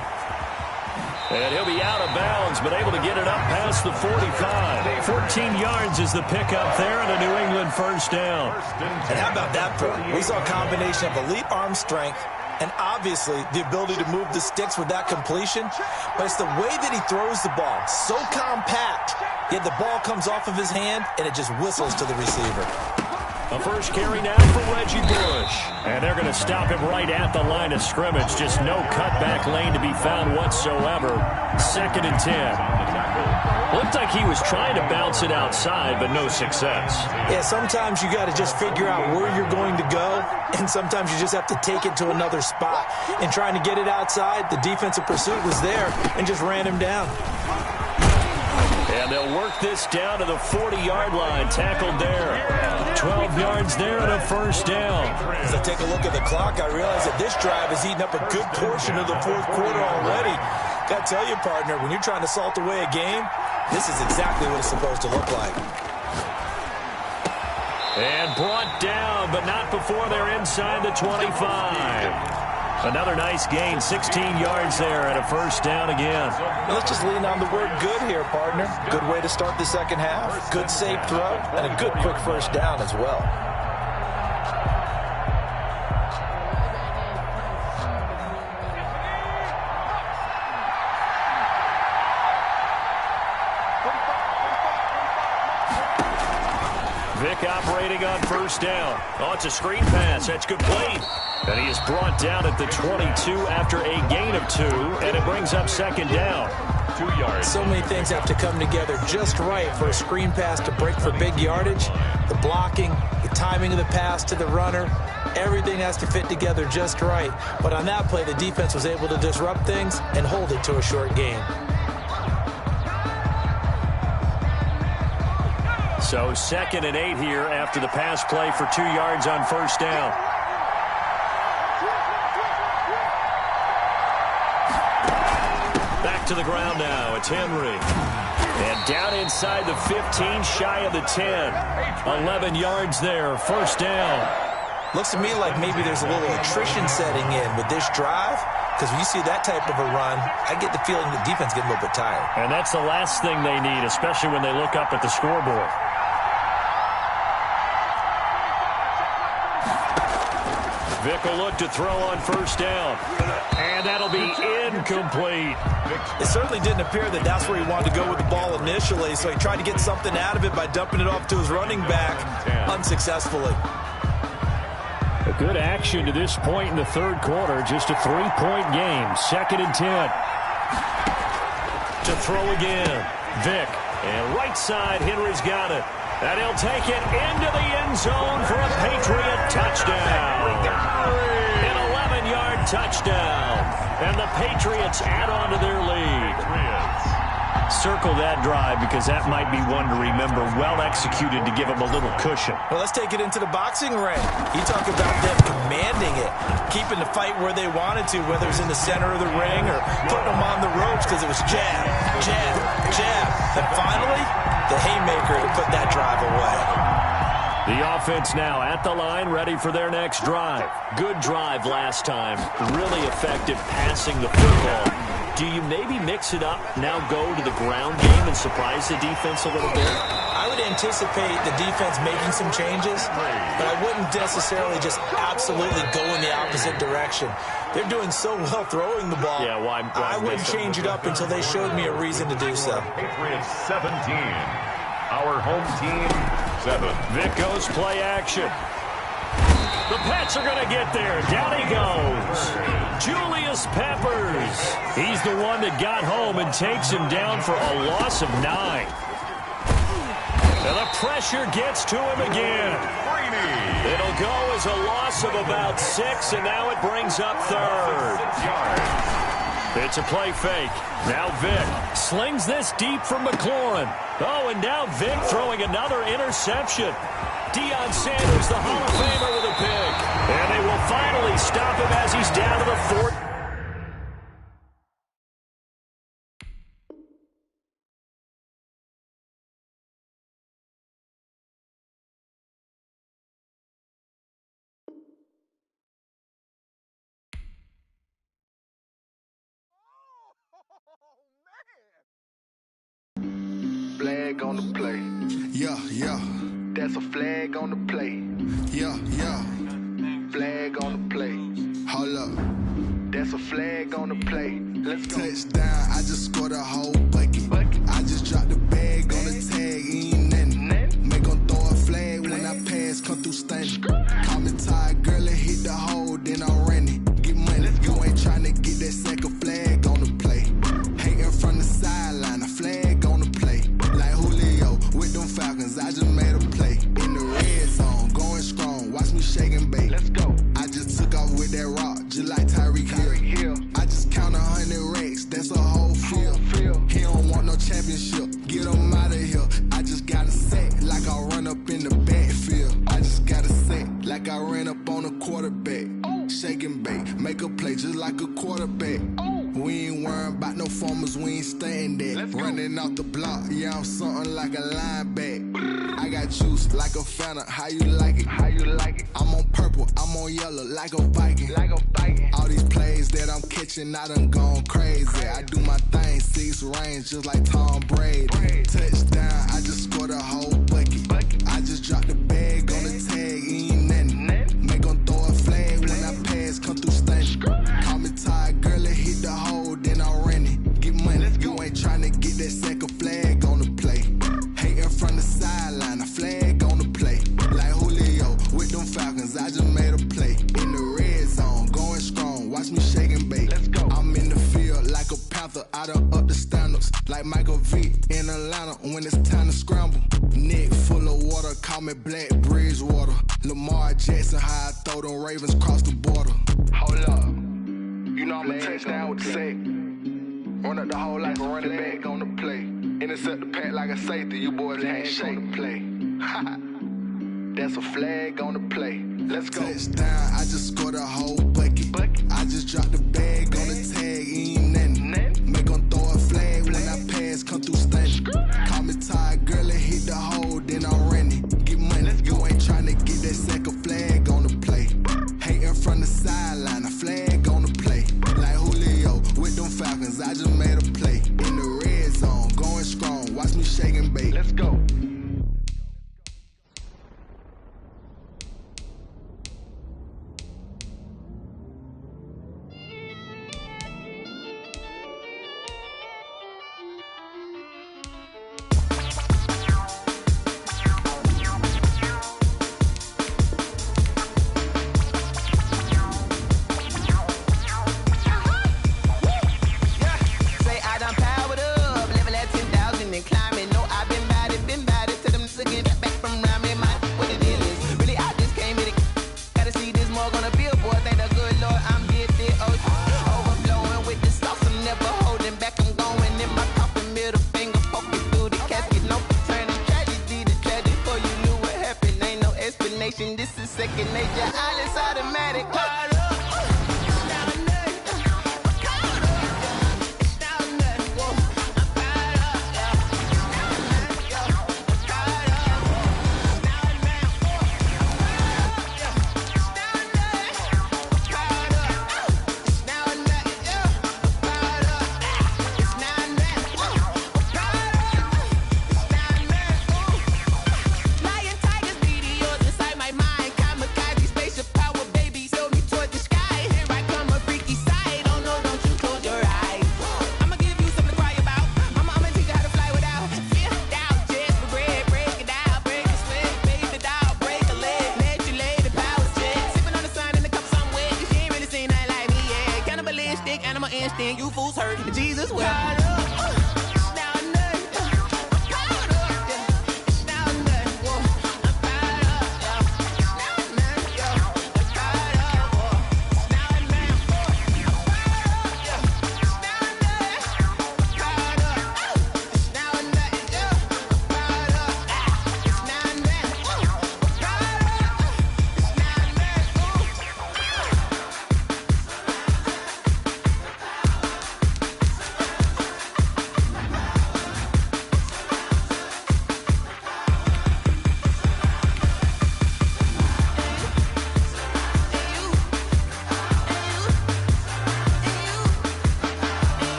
And he'll be out of bounds, but able to get it up past the 45. 14 yards is the pickup there, and a New England first down. And how about that throw? We saw a combination of elite arm strength and obviously the ability to move the sticks with that completion. But it's the way that he throws the ball. So compact, yet the ball comes off of his hand, and it just whistles to the receiver. A first carry now for Reggie Bush. And they're going to stop him right at the line of scrimmage. Just no cutback lane to be found whatsoever. 2nd and 10. Looked like he was trying to bounce it outside, but no success. Yeah, sometimes you got to just figure out where you're going to go, and sometimes you just have to take it to another spot. And trying to get it outside, the defensive pursuit was there and just ran him down. And they'll work this down to the 40-yard line. Tackled there. 12 yards there and a first down. As I take a look at the clock, I realize that this drive has eaten up a good portion of the fourth quarter already. Got to tell you, partner, when you're trying to salt away a game, this is exactly what it's supposed to look like. And brought down, but not before they're inside the 25. Another nice gain, 16 yards there and a first down again. Let's just lean on the word good here, partner. Good way to start the second half. Good safe throw and a good quick first down as well. Vic operating on first down. Oh, it's a screen pass. That's complete. And he is brought down at the 22 after a gain of 2, and it brings up second down. 2 yards. So many things have to come together just right for a screen pass to break for big yardage. The blocking, the timing of the pass to the runner, everything has to fit together just right. But on that play, the defense was able to disrupt things and hold it to a short gain. So 2nd and 8 here after the pass play for 2 yards on first down. Back to the ground now. It's Henry. And down inside the 15, shy of the 10. 11 yards there. First down. Looks to me like maybe there's a little attrition setting in with this drive. Because when you see that type of a run, I get the feeling the defense getting a little bit tired. And that's the last thing they need, especially when they look up at the scoreboard. Vic will look to throw on first down. And that'll be incomplete. It certainly didn't appear that that's where he wanted to go with the ball initially, so he tried to get something out of it by dumping it off to his running back unsuccessfully. A good action to this point in the third quarter. Just a 3-point game. 2nd and 10. To throw again. Vic. And right side, Henry's got it. And he'll take it into the end zone for a Patriot touchdown. An 11-yard touchdown. And the Patriots add on to their lead. Circle that drive because that might be one to remember. Well executed to give them a little cushion. Well, let's take it into the boxing ring. You talk about them commanding it, keeping the fight where they wanted to, whether it's in the center of the ring or putting them on the ropes because it was jab, jab, jab. And finally, the haymaker to put that drive away. The offense now at the line, ready for their next drive. Good drive last time. Really effective passing the football. Do you maybe mix it up, now go to the ground game and surprise the defense a little bit? I would anticipate the defense making some changes, but I wouldn't necessarily just absolutely go in the opposite direction. They're doing so well throwing the ball. Yeah, why I wouldn't change it up until they showed me a reason to do so. Patriots 17. Our home team 7. Vic goes play action. The Pats are going to get there. Down he goes. Julius Peppers. He's the one that got home and takes him down for a loss of 9. And the pressure gets to him again. It'll go as a loss of about 6, and now it brings up 3rd. It's a play fake. Now Vic slings this deep from McLaurin. Oh, and now Vic throwing another interception. Deion Sanders, the Hall of Famer, with a pick. And they will finally stop him as he's down to the 4th. flag on the play. Yeah, yeah. That's a flag on the play. Yeah, yeah. Flag on the play. Hold up. That's a flag on the play. Let's go. Touchdown, I just scored a whole bucket. I just dropped the bag on the tag, ain't nothing. Make 'em throw a flag when I pass, come through stunning. Call me tired, girl, and hit the hole, then I'm running. Get money, you ain't tryna get that second flag on the play. Hating from the sideline, a flag on the play. Like Julio with them Falcons, I just made a play. In the red zone, going strong, watch me shake and bake. Let's go. I just took off with that rock, just like Tyreek Hill. I just count 100 racks, that's a whole field. He don't want no championship, get him out of here. I just got a sack, like I run up in the backfield. I just got a sack, like I ran up on a quarterback. Shake and bake, make a play just like a quarterback. We ain't worrying about no formers, we ain't staying there. Running off the block, yeah, I'm something like a linebacker. I got juice like a Fanta, how you like it? How you like it? I'm on purple, I'm on yellow, like a Viking. Like a Viking. All these plays that I'm catching, I done gone crazy. I do my thing, 6 range, just like Tom Brady. Touchdown, I just scored a whole bucket. I just dropped the bag on the tag, ain't nothing. Make 'em throw a flag when I pass, come through stunning. Call me tired, girl, and hit the hole, then I'm running. Get money, you ain't tryna get that second flag on the play. Hating from the sideline, a flag on the play. Like Julio with them Falcons, I just made a play. In the red zone, going strong, watch me shake and bake. Let's go. I'm in the field like a Panther, I done up the standards. Like Michael Vick in Atlanta when it's time to scramble. Neck full of water, call me Black Bridgewater. Lamar Jackson, how I throw them Ravens cross the border. Hold up. You know I'm a touchdown with the sack. Run up the hole like a running back on the play. Intercept the pack like a safety. You boys ain't shake the play. That's a flag on the play. Let's go. Touchdown, I just scored a whole bucket. I just dropped the bag on the tag, ain't nothing. Make 'em throw a flag when I pass, come through stunning. Call me tired, girl, and hit the hole, then I'm running. Get money, you ain't tryna get that second flag on the play. Hating from the sideline, a flag on the play. Like Julio with them Falcons, I just made a play. In the red zone, going strong, watch me shake and bake. Let's go. This is second nature, all is automatic. Instinct, you fools hurt. Jesus, well.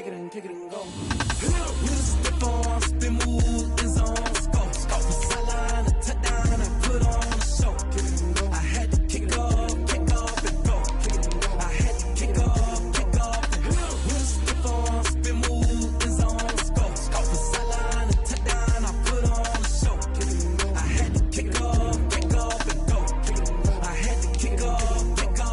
kick it and go. With a step on, spin move, in zone, scope. From sideline to touchdown, I put on a show. I had to kick off and go. I had to kick off and go. With a step on, spin move, in zone, scope. From sideline to touchdown, I put on a show. I had to kick off and go. I had to kick off and go.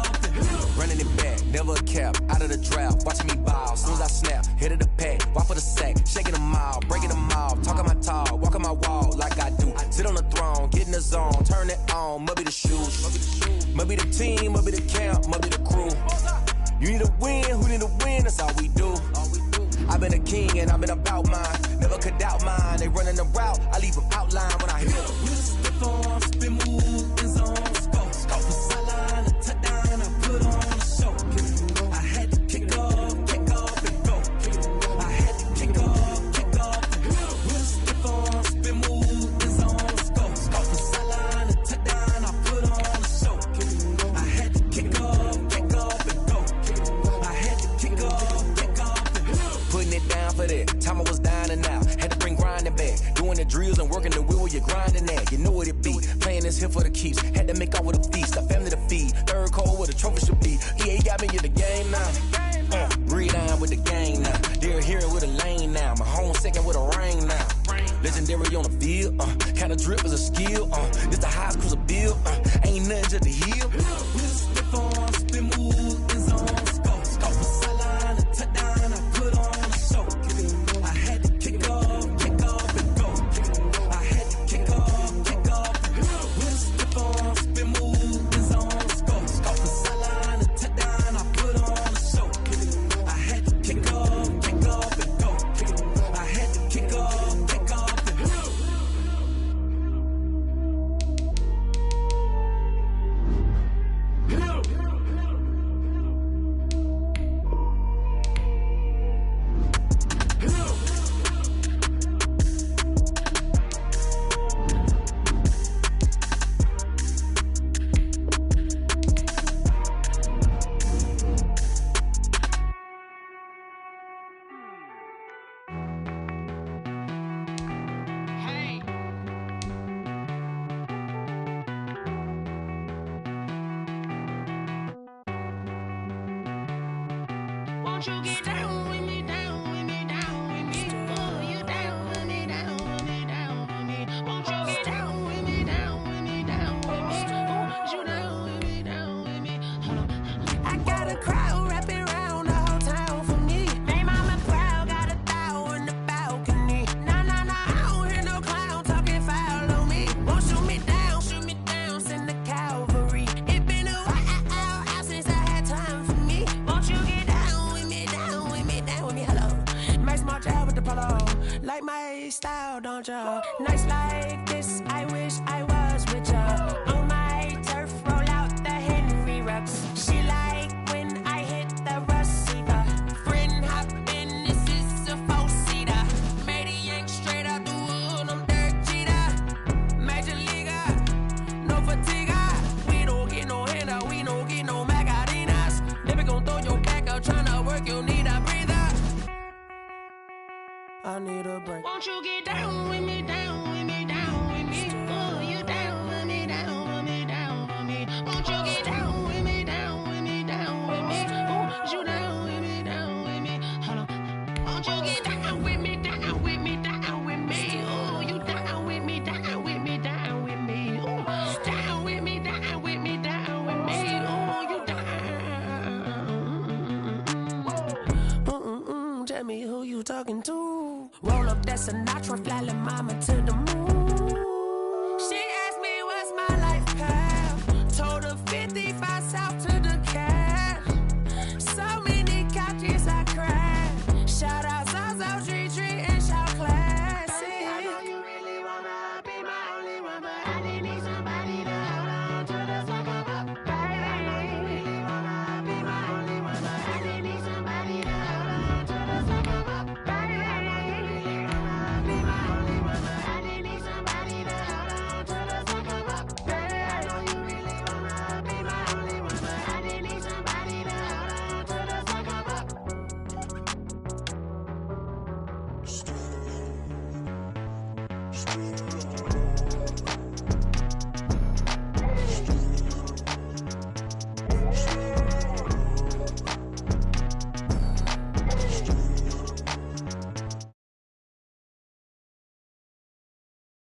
Running it back, never a cap, out of the drought, watching me ball. Soon as I snap, hit of the pack, walk for the sack, shaking them all, breaking them off, talking my talk, walking my wall like I do. Sit on the throne, get in the zone, turn it on, must be the shoes, must be the team, must be the camp, must be the crew. You need a win, who need a win, that's all we do. I've been a king and I've been about mine, never could doubt mine. They running the route, I leave them outline when I hit them. With a step on, spin move, in zone, scope. From sideline to touchdown, I put on a show. I had to kick off and go. I had to kick off and go. With a step on, spin move, in zone, scope. From sideline to touchdown, I put on a show. I had to kick off and go. I had to kick off and go. Putting it down for that, time I was dying and out, had to bring grinding back, doing the drills and working the wheel where you're grinding at, you know what it be, playing this here for the keeps, had to make out with a feast, a family to feed, third cold where the trophy should be, EA got me in the game now, breathe on with the gang now, they're here with a lane now, my home second with a ring now, legendary on the field, kinda drip is a skill, this the highest cruiser bill, ain't nothing just to heal. With a step on, spin move, in zone, scope. From sideline to touchdown, I put on a show. I had to kick off and go. I had to kick off and go. With a step on, spin move, in zone, scope. From sideline to touchdown, I put on a show. I had to kick off and go. I had to kick off and go. Won't you get down with me, down with me, down with me? Oh, you down with me, down with me, down with me. Won't you get down with me, down with me, down with me? Oh, you down with me, down with me? Hold on. I got a crowd wrapping around the whole town for me. They mama proud, got a thou in the balcony. Nah, I don't hear no clown talking foul on me. Won't shoot me down, send the cavalry. It been a while since I had time for me. Won't you get down with me, down with me, down with me? Hello. Nice small job with the polo. Like my style, don't ya? Nice like this, I wish I was with ya. On my turf, roll out the Henry Rux. She like when I hit the receiver. Friend hop in, this is a four-seater. Made a yank straight out the wood, I'm Derek Jeter. Major leaguer, no fatigue. We don't get no handout, we don't get no Macarinas. Never gon' throw your back out, tryna work, you need a breather. I need a break. Won't you get down with me, down with me, down with me? Oh, you down with me, down with me, down with me. Won't you get down with me, down with me, down with me? Oh, you down with me, down with me? Hold on. Won't you get down with me, down with me, down with me? Oh, you down with me, down with me, down with me? Oh, down with me, down with me, down with me? Oh, you down. Tell me who you talking to. Roll up that Sinatra, fly la mama to the moon. She asked me what's my life path. Told her 55 south to the cash. So many couches I crashed. Shout out Zaza, Tree, and shout classic. I know you really wanna be my only one, but I didn't need somebody to hold on to the sucker up. Baby, I know you really wanna be my only one, but I didn't need somebody to hold on to the sucker up. Baby, I know you really wanna be my only one, but I didn't need somebody to Street.